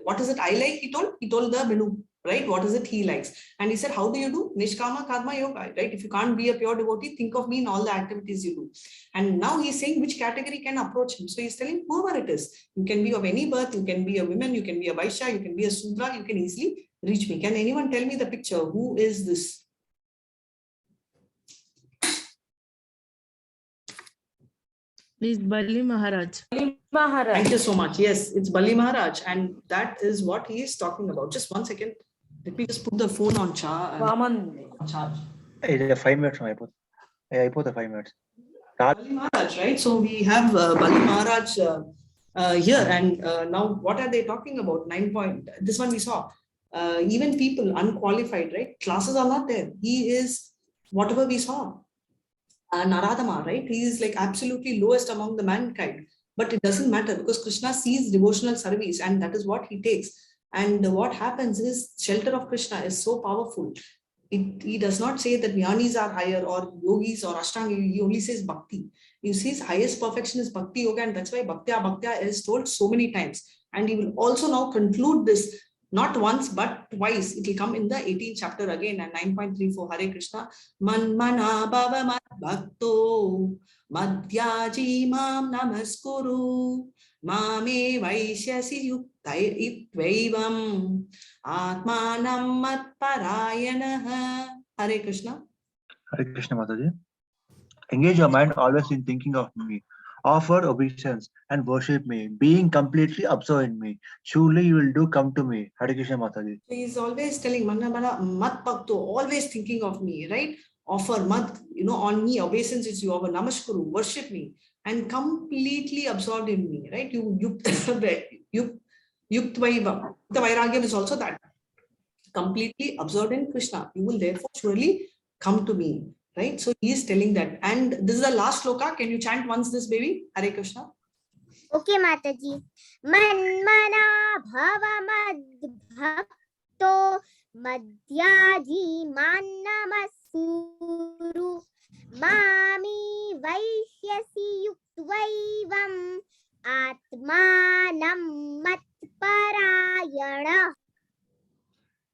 what is it I like? He told the menu, right? What is it he likes? And he said, how do you do? Nishkama Karma Yoga, right? If you can't be a pure devotee, think of me in all the activities you do. And now he's saying which category can approach him. So he's telling whoever it is, you can be of any birth, you can be a woman, you can be a Vaishya, you can be a Sudra, you can easily reach me. Can anyone tell me the picture? Who is this? Please, Bali Maharaj. Thank you so much. Yes, it's Bali Maharaj, and that is what he is talking about. Just 1 second. Let me just put the phone on charge. Hey, 5 minutes. I put the 5 minutes. Bali Maharaj, right? So we have Bali Maharaj here, and now what are they talking about? 9 point. This one we saw. Even people unqualified, right? Classes are not there. He is whatever we saw. Naradama, right? He is like absolutely lowest among the mankind. But it doesn't matter because Krishna sees devotional service and that is what he takes. And what happens is shelter of Krishna is so powerful. He does not say that jnanis are higher or yogis or ashtanga. He only says bhakti. He says highest perfection is bhakti yoga, and that's why bhaktya is told so many times. And he will also now conclude this not once but twice. It will come in the 18th chapter again and 9.34. Hare Krishna. Manmana bhava mad bhakto madhyaji mam namaskuru mame vaishyasi yuktaivam atmanam matparayana. Hare Krishna. Hare Krishna Mataji. Engage your mind always in thinking of me. Offer obeisance and worship me, being completely absorbed in me. Surely you will do come to me. Hare Krishna Mataji. So he's always telling Manamana mat bhakto, always thinking of me, right? Offer mat, on me, obeisance is you, over namaskuru, worship me, and completely absorbed in me, right? Yuktvaivam. The Vairagyam is also that. Completely absorbed in Krishna. You will therefore surely come to me. Right? So he is telling that. And this is the last shloka. Can you chant once this, baby? Hare Krishna. Okay, Mataji. Manmana bhava mad bhakto madhyaji mannamaskuru mami vaishyasi yuktvaivam atmanam matparayana.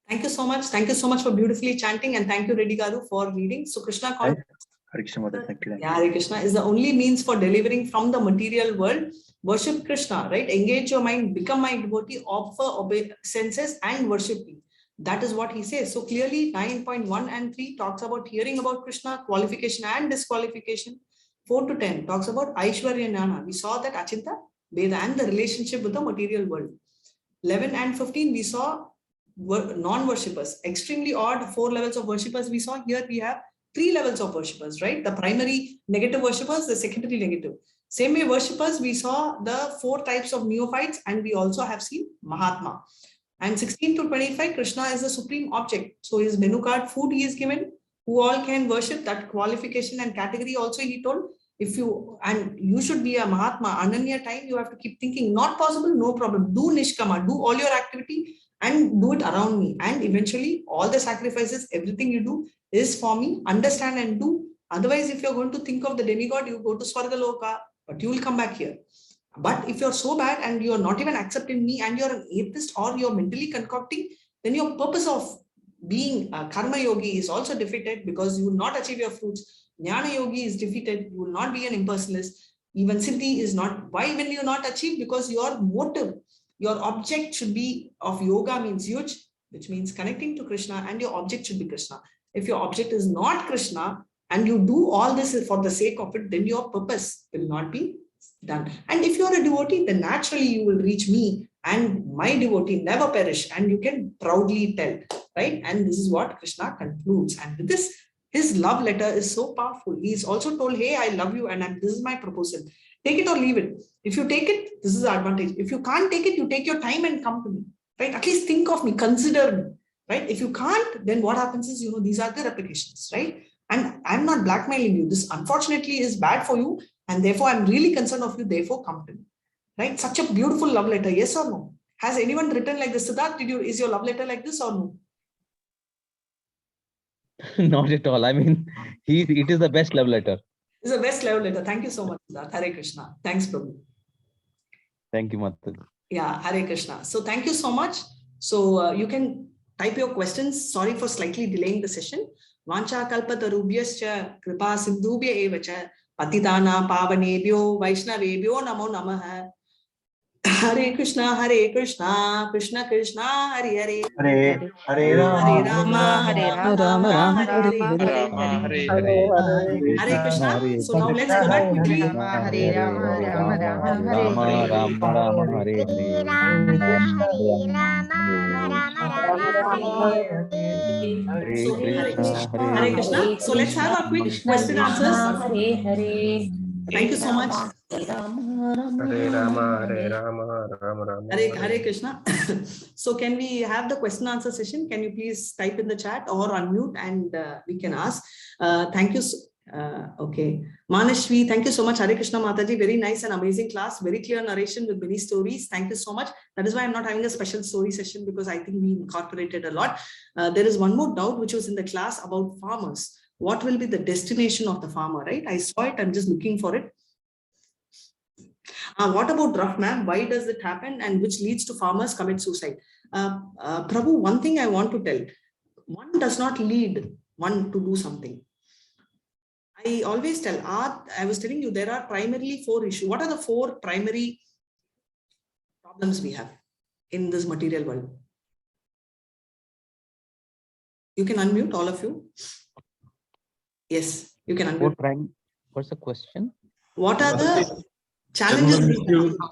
Thank you so much. Thank you so much for beautifully chanting, and thank you, Reddy Garu, for reading. So Krishna consciousness, Hare Krishna Mataji. Thank you. Hare Krishna is the only means for delivering from the material world. Worship Krishna, right? Engage your mind, become my devotee, offer obeisances and worship me. That is what he says. So clearly 9.1 and 3 talks about hearing about Krishna, qualification and disqualification. 4 to 10 talks about Aishwarya Jnana. We saw that Achinta, Veda and the relationship with the material world. 11 and 15 we saw non-worshippers. Extremely odd 4 levels of worshippers we saw. Here we have 3 levels of worshippers, right? The primary negative worshippers, the secondary negative. Same way worshippers, we saw the 4 types of neophytes, and we also have seen Mahatma. And 16 to 25, Krishna is the supreme object. So his menu card, food he is given, who all can worship, that qualification and category also he told. If you, and you should be a Mahatma, Ananya time, you have to keep thinking, not possible, no problem. Do Nishkama, do all your activity and do it around me. And eventually all the sacrifices, everything you do is for me, understand and do. Otherwise, if you're going to think of the demigod, you go to Swargaloka, but you will come back here. But if you're so bad and you're not even accepting me and you're an atheist or you're mentally concocting, then your purpose of being a karma yogi is also defeated, because you will not achieve your fruits. Jnana yogi is defeated. You will not be an impersonalist. Even siddhi is not. Why will you not achieve? Because your motive, your object should be of yoga means yuj, which means connecting to Krishna, and your object should be Krishna. If your object is not Krishna and you do all this for the sake of it, then your purpose will not be done. And if you are a devotee, then naturally you will reach me, and my devotee never perish, and you can proudly tell, right? And this is what Krishna concludes. And with this, his love letter is so powerful. He is also told, hey, I love you, and this is my proposal. Take it or leave it. If you take it, this is the advantage. If you can't take it, you take your time and come to me, right? At least think of me, consider me, right? If you can't, then what happens is, these are the replications, right? And I'm not blackmailing you. This unfortunately is bad for you, and therefore I'm really concerned of you, therefore come to me, right? Such a beautiful love letter, yes or no? Has anyone written like this? Siddharth, is your love letter like this or no? Not at all. I mean, it is the best love letter. It's the best love letter. Thank you so much, Siddharth. Hare Krishna. Thanks, Prabhu. Thank you, Mataji. Yeah, Hare Krishna. So thank you so much. So you can type your questions. Sorry for slightly delaying the session. Vancha kalpatarubhyascha kripa sindhubhya evacha patitana pavanebhyo vaishnavebhyo namo namaha. Hare Krishna, Krishna Krishna, Hare Hare. Hare Hare Rama, Hare Rama, Hare Krishna. So now let's go back quickly. Hare Rama, Hare Hare Krishna. So let's have a quick question answers. Thank you so much. Hare Rama, Hare Rama, Rama Rama. Hare Krishna. So can we have the question answer session? Can you please type in the chat or unmute and we can ask. Thank you. Okay. Manashvi, thank you so much. Hare Krishna Mataji. Very nice and amazing class. Very clear narration with many stories. Thank you so much. That is why I'm not having a special story session, because I think we incorporated a lot. There is one more doubt which was in the class about farmers. What will be the destination of the farmer, right? I saw it. I'm just looking for it. What about rough, ma'am? Why does it happen, and which leads to farmers commit suicide? Prabhu, one thing I want to tell. One does not lead one to do something. I always tell, I was telling you, there are primarily 4 issues. What are the 4 primary problems we have in this material world? You can unmute, all of you. Yes, you can unmute. What's the question? What are the challenges?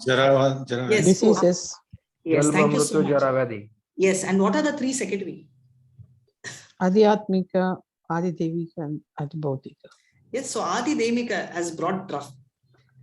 Yes. Diseases. Yes, thank you so much. Yes, and what are the 3 secondary? Adhyatmika, Adidevika, and Adibodhika. Yes, so Adi Devika has brought rough,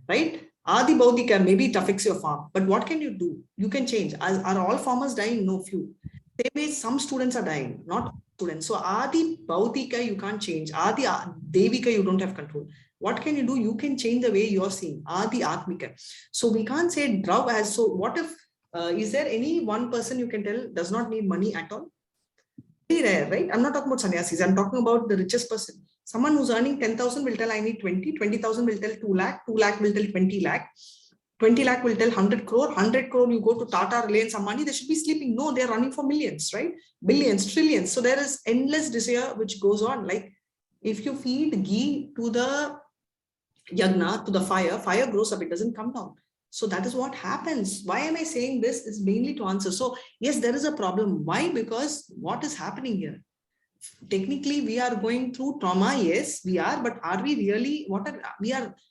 right? Adi Bodhika, maybe it affects your farm, but what can you do? You can change. Are all farmers dying? No, few. Same way, some students are dying, not students. So Adi Bodhika, you can't change. Adi Devika, you don't have control. What can you do? You can change the way you're seeing. Adi Atmika. So we can't say Drav as, so what if, is there any one person you can tell does not need money at all? Very rare, right? I'm not talking about sannyasis. I'm talking about the richest person. Someone who's earning 10,000 will tell I need 20, 20,000 will tell 2 lakh, 2 lakh will tell 20 lakh, 20 lakh will tell 100 crore, 100 crore you go to Tata, Reliance, some money, they should be sleeping. No, they're running for millions, right? Billions, trillions. So there is endless desire which goes on. Like if you feed ghee to the yagna, to the fire, fire grows up, it doesn't come down. So that is what happens. Why am I saying this? Is mainly to answer. So yes, there is a problem. Why? Because what is happening here? Technically, we are going through trauma. Yes, we are. But are we really?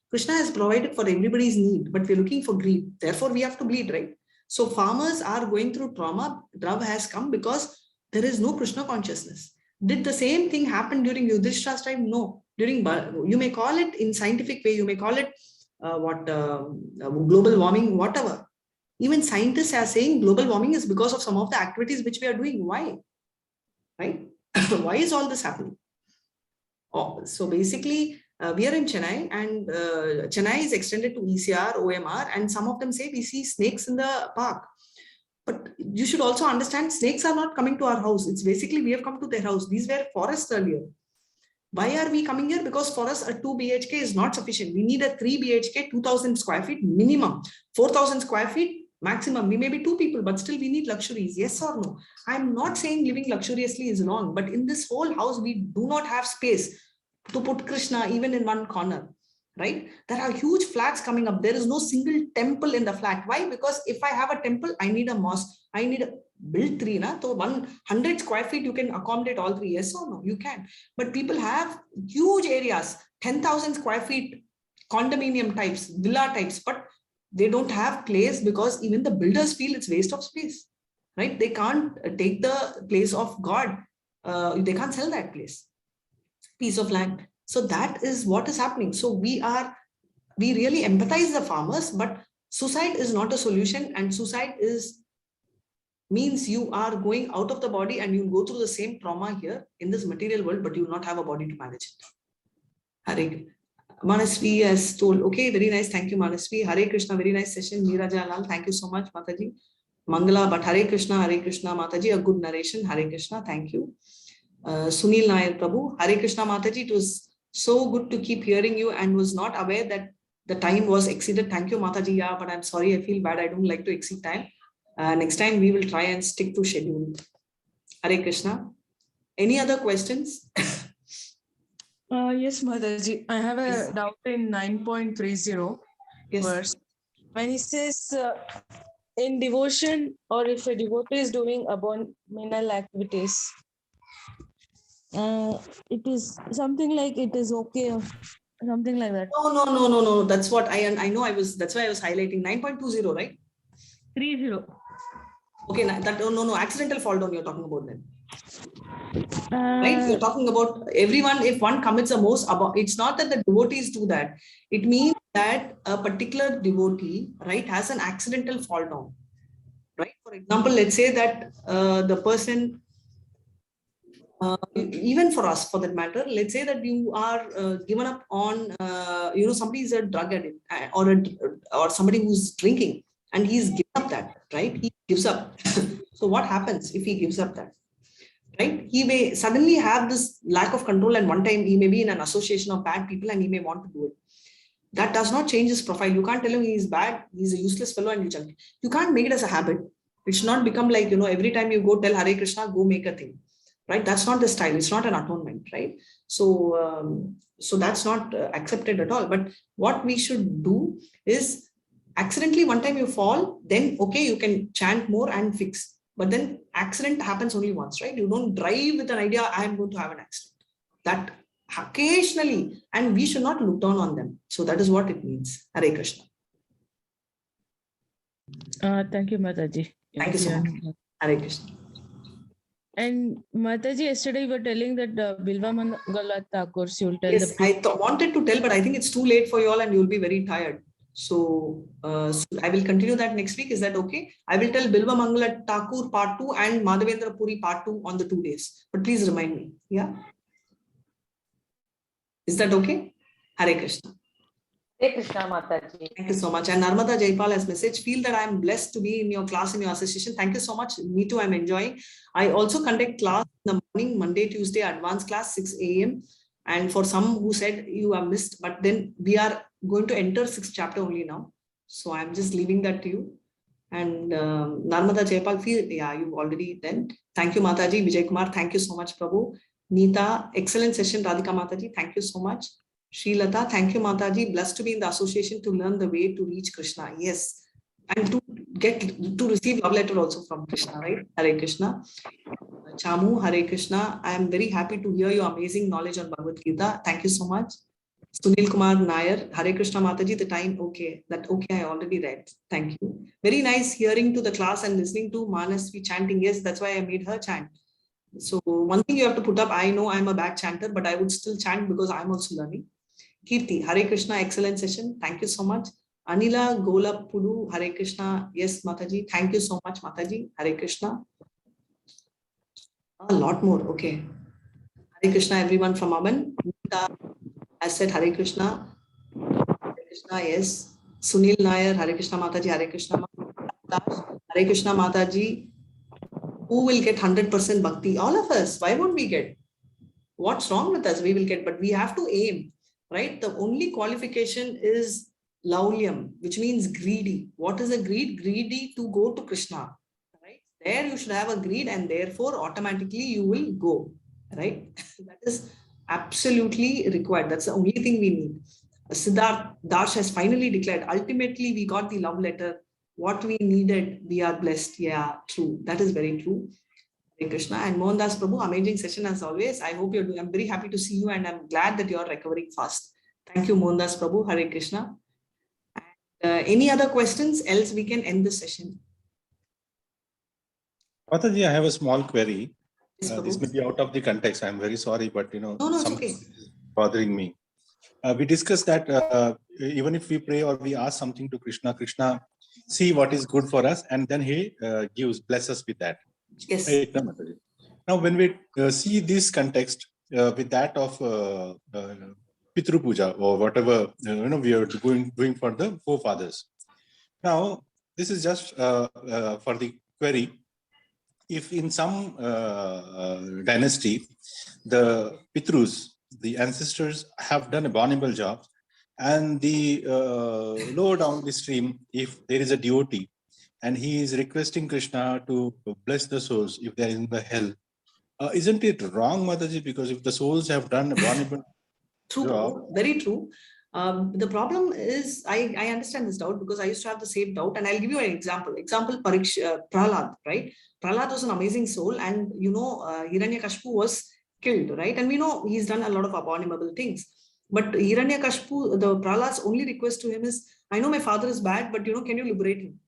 Krishna has provided for everybody's need, but we're looking for greed. Therefore, we have to bleed, right? So farmers are going through trauma. Drav has come because there is no Krishna consciousness. Did the same thing happen during Yudhishthira's time? No. During, you may call it in scientific way, you may call it global warming, whatever. Even scientists are saying global warming is because of some of the activities which we are doing. Why? Right? Why is all this happening? Oh, so basically, We are in Chennai, and Chennai is extended to ECR, OMR, and some of them say we see snakes in the park. But you should also understand, snakes are not coming to our house. It's basically we have come to their house. These were forests earlier. Why are we coming here? Because for us, a 2 BHK is not sufficient. We need a 3 BHK, 2,000 square feet minimum, 4,000 square feet maximum. We may be 2 people, but still we need luxuries. Yes or no? I'm not saying living luxuriously is wrong, but in this whole house, we do not have space to put Krishna even in one corner. Right? There are huge flats coming up. There is no single temple in the flat. Why? Because if I have a temple, I need a mosque. I need a build 3. So 100 square feet, you can accommodate all 3. Yes or no? You can. But people have huge areas, 10,000 square feet, condominium types, villa types, but they don't have place because even the builders feel it's waste of space. Right? They can't take the place of God. They can't sell that place, piece of land. So that is what is happening. So we really empathize the farmers, but suicide is not a solution, and suicide means you are going out of the body and you go through the same trauma here in this material world, but you will not have a body to manage it. Hare Manasvi has told, okay, very nice. Thank you, Manasvi. Hare Krishna, very nice session. Meera Jalal, thank you so much, Mataji. Mangala, but Hare Krishna, Mataji, a good narration. Hare Krishna, thank you. Sunil Nair Prabhu, Hare Krishna, Mataji, it was so good to keep hearing you and was not aware that the time was exceeded. Thank you, Mataji. Yeah, but I'm sorry, I feel bad. I don't like to exceed time. Next time we will try and stick to schedule. Hare Krishna. Any other questions? Yes, Mataji. I have a doubt in 9.30 verse. When he says in devotion, or if a devotee is doing abominable activities, it is something like it is okay, or something like that. No. That's what I know. That's why I was highlighting 9.20, right? 30. Okay, no. Accidental fall down you're talking about then. Right? You're talking about everyone, if one commits a most, it's not that the devotees do that. It means that a particular devotee, right, has an accidental fall down. Right? For example, let's say that the person, even for us, for that matter, let's say that you are given up on, somebody is a drug addict or somebody who's drinking and he's given up that, right? He gives up. So what happens if he gives up that? Right? He may suddenly have this lack of control, and one time he may be in an association of bad people and he may want to do it. That does not change his profile. You can't tell him he's bad, he's a useless fellow, and you can't make it as a habit. It should not become like, every time you go tell Hare Krishna, go make a thing. Right? That's not the style. It's not an atonement, right? So, so that's not accepted at all. But what we should do is, accidentally one time you fall, then okay, you can chant more and fix. But then accident happens only once, right? You don't drive with an idea, I am going to have an accident. That occasionally, and we should not look down on them. So that is what it means. Hare Krishna. Thank you, Mataji. Thank you so much. Hare Krishna. And Mataji, yesterday you were telling that Bilva Mangala Course, you'll tell. Yes, I wanted to tell, but I think it's too late for you all and you'll be very tired. So, I will continue that next week. Is that okay? I will tell Bilva Mangala Thakur part 2 and Madhavendra Puri part 2 on the 2 days. But please remind me. Yeah. Is that okay? Hare Krishna. Hare Krishna, Mataji. Thank you so much. And Narmada Jaipal has message, feel that I am blessed to be in your class, in your association. Thank you so much. Me too, I'm enjoying. I also conduct class in the morning, Monday, Tuesday, advanced class, 6 a.m. And for some who said you have missed, but then we are going to enter 6th chapter only now. So I'm just leaving that to you. And Narmada Jaipal, yeah, you've already then. Thank you, Mataji. Vijay Kumar, thank you so much, Prabhu. Neeta, excellent session. Radhika Mataji, thank you so much. Sri Lata, thank you, Mataji. Blessed to be in the association to learn the way to reach Krishna. Yes. And to receive love letter also from Krishna, right? Hare Krishna. Chamu, Hare Krishna. I am very happy to hear your amazing knowledge on Bhagavad Gita. Thank you so much. Sunil Kumar Nair, Hare Krishna Mataji, the time, okay. I already read. Thank you. Very nice hearing to the class and listening to Manasvi chanting. Yes, that's why I made her chant. So one thing you have to put up, I know I'm a bad chanter, but I would still chant because I'm also learning. Kirti, Hare Krishna, excellent session. Thank you so much. Anila Golapulu, Hare Krishna. Yes, Mataji. Thank you so much, Mataji. Hare Krishna. A lot more. Okay. Hare Krishna, everyone from Aman. I said Hare Krishna. Hare Krishna, yes. Sunil Nair, Hare Krishna Mataji, Hare Krishna Mataji, Hare Krishna Mataji. Who will get 100% bhakti? All of us. Why won't we get? What's wrong with us? We will get, but we have to aim, right? The only qualification is laulyam, which means greedy. What is a greed? Greedy to go to Krishna, right? There you should have a greed, and therefore automatically you will go, right? That is absolutely required. That's the only thing we need. Siddharth Darsh has finally declared, ultimately we got the love letter. What we needed, we are blessed. Yeah, true. That is very true. Hare Krishna. And Mohandas Prabhu, amazing session as always. I hope you're doing, I'm very happy to see you, and I'm glad that you're recovering fast. Thank you, Mohandas Prabhu. Hare Krishna. Any other questions? Else we can end the session. Mataji, I have a small query. Yes, This may be out of the context. I'm very sorry, but No, it's something okay. is bothering me. We discussed that even if we pray or we ask something to Krishna, Krishna see what is good for us, and then he bless us with that. Yes. Now, when we see this context with that of Pitru Puja or whatever we are doing for the forefathers. Now, this is just for the query. If in some dynasty, the Pitrus, the ancestors, have done abominable jobs, and the lower down the stream, if there is a devotee, and he is requesting Krishna to bless the souls if they are in the hell, isn't it wrong, Mataji? Because if the souls have done abominable job, very true. The problem is, I understand this doubt because I used to have the same doubt, and I'll give you an example. Prahlad, right? Prahlad was an amazing soul, and Hiranyakashipu was killed, right? And we know he's done a lot of abominable things. But Hiranyakashipu, the Prahlad's only request to him is, I know my father is bad, but can you liberate him?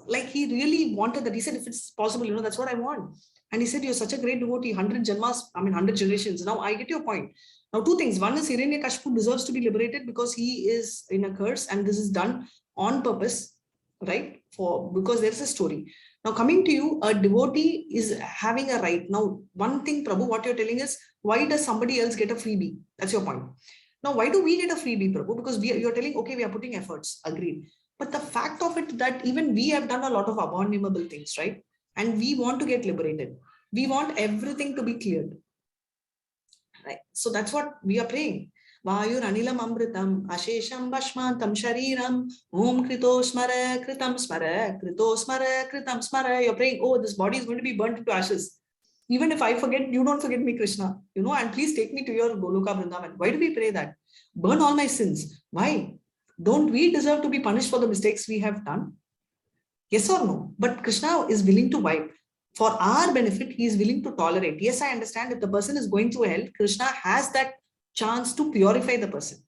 Like he really wanted that. He said, if it's possible, that's what I want. And he said, you're such a great devotee, 100 janmas, 100 generations. Now I get your point. Now, two things. One is Hiranyakashipu deserves to be liberated because he is in a curse, and this is done on purpose, right? Because there's a story. Now, coming to you, a devotee is having a right. Now, one thing, Prabhu, what you're telling is, why does somebody else get a freebie? That's your point. Now, why do we get a freebie, Prabhu? Because you're telling, okay, we are putting efforts, agreed. But the fact of it that even we have done a lot of abominable things, right? And we want to get liberated. We want everything to be cleared. Right. So that's what we are praying. Vayur anilam amritam ashesham bashmantam shariram om krito smara kritam smara krito smara kritam smara. You're praying, oh, this body is going to be burnt into ashes. Even if I forget, you don't forget me, Krishna. And please take me to your Goloka Vrindavan. Why do we pray that? Burn all my sins. Why? Don't we deserve to be punished for the mistakes we have done? Yes or no? But Krishna is willing to wipe. For our benefit, he is willing to tolerate. Yes, I understand if the person is going through hell, Krishna has that chance to purify the person.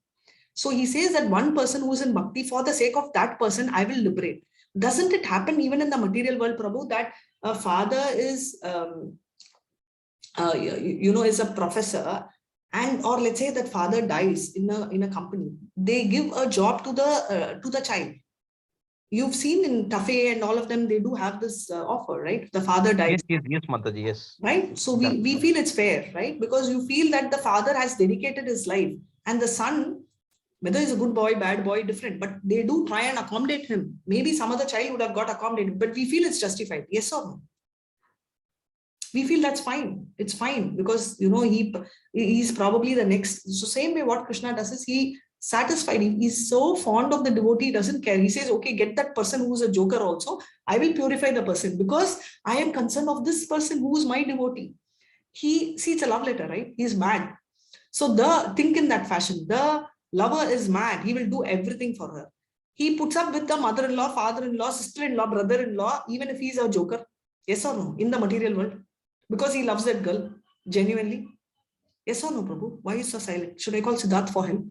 So he says that one person who is in bhakti, for the sake of that person, I will liberate. Doesn't it happen even in the material world, Prabhu, that a father is, is a professor, or let's say that father dies in a company. They give a job to the child. You've seen in Tafe and all of them, they do have this offer, right? The father dies. Yes, Mataji, yes. Right? So we feel it's fair, right? Because you feel that the father has dedicated his life, and the son, whether he's a good boy, bad boy, different, but they do try and accommodate him. Maybe some other child would have got accommodated, but we feel it's justified. Yes or no? We feel that's fine. It's fine because, he's probably the next. So same way what Krishna does is he satisfied. He's so fond of the devotee, he doesn't care. He says, okay, get that person who's a joker also. I will purify the person because I am concerned of this person who is my devotee. It's a love letter, right? He's mad. So think in that fashion. The lover is mad. He will do everything for her. He puts up with the mother-in-law, father-in-law, sister-in-law, brother-in-law, even if he's a joker. Yes or no? In the material world. Because he loves that girl genuinely. Yes or no, Prabhu? Why are you so silent? Should I call Siddharth for help?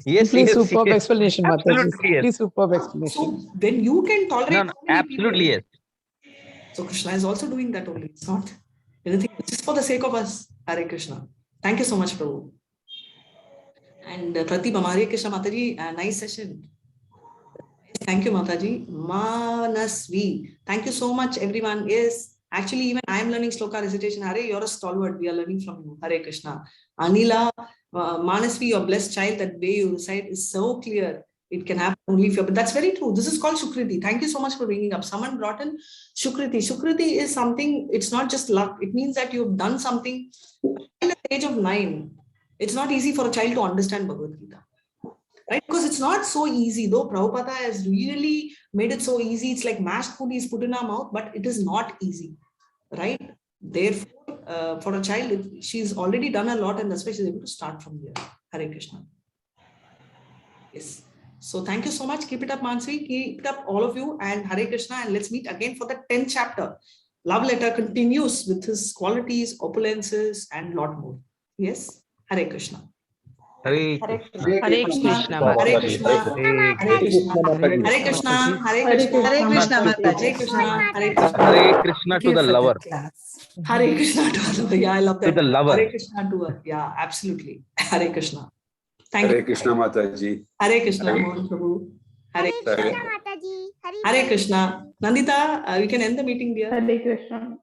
Yes, superb explanation, Mataji. Please, superb explanation. So then you can tolerate. No, absolutely yes. So Krishna is also doing that only. It's not anything. It's just for the sake of us. Hare Krishna. Thank you so much, Prabhu. And Pratibha, Hare Krishna Mataji, nice session. Thank you, Mataji. Manasvi. Thank you so much, everyone. Yes. Actually, even I am learning Shloka recitation. Hare, you're a stalwart. We are learning from you. Hare Krishna. Anila, Manasvi, your blessed child, that way you recite is so clear. It can happen only if you're, but that's very true. This is called Shukriti. Thank you so much for bringing up. Someone brought in Shukriti. Shukriti is something, it's not just luck. It means that you've done something at the age of 9. It's not easy for a child to understand Bhagavad Gita. Right? Because it's not so easy, though Prabhupada has really made it so easy. It's like mashed food is put in our mouth, but it is not easy. Right? Therefore, for a child, she's already done a lot, and that's why she's able to start from here. Hare Krishna. Yes. So thank you so much. Keep it up, Mansi. Keep it up, all of you, and Hare Krishna. And let's meet again for the 10th chapter. Love letter continues with his qualities, opulences, and lot more. Yes. Hare Krishna. Hare Krishna. Hare Krishna. Hare Krishna. Hare Krishna. Hare Krishna. Hare Krishna. Hare Krishna. Hare Krishna. Hare Krishna. Hare Krishna to the lover. Hare Krishna to the lover. Yeah, I love that. To the lover. Hare Krishna to her. Yeah, absolutely. Hare Krishna. Thank Hare you. Krishna Mataji. Hare Krishna, Mohan Prabhu. Hare Krishna. Hare Krishna. Nandita, we can end the meeting, dear. Hare Krishna.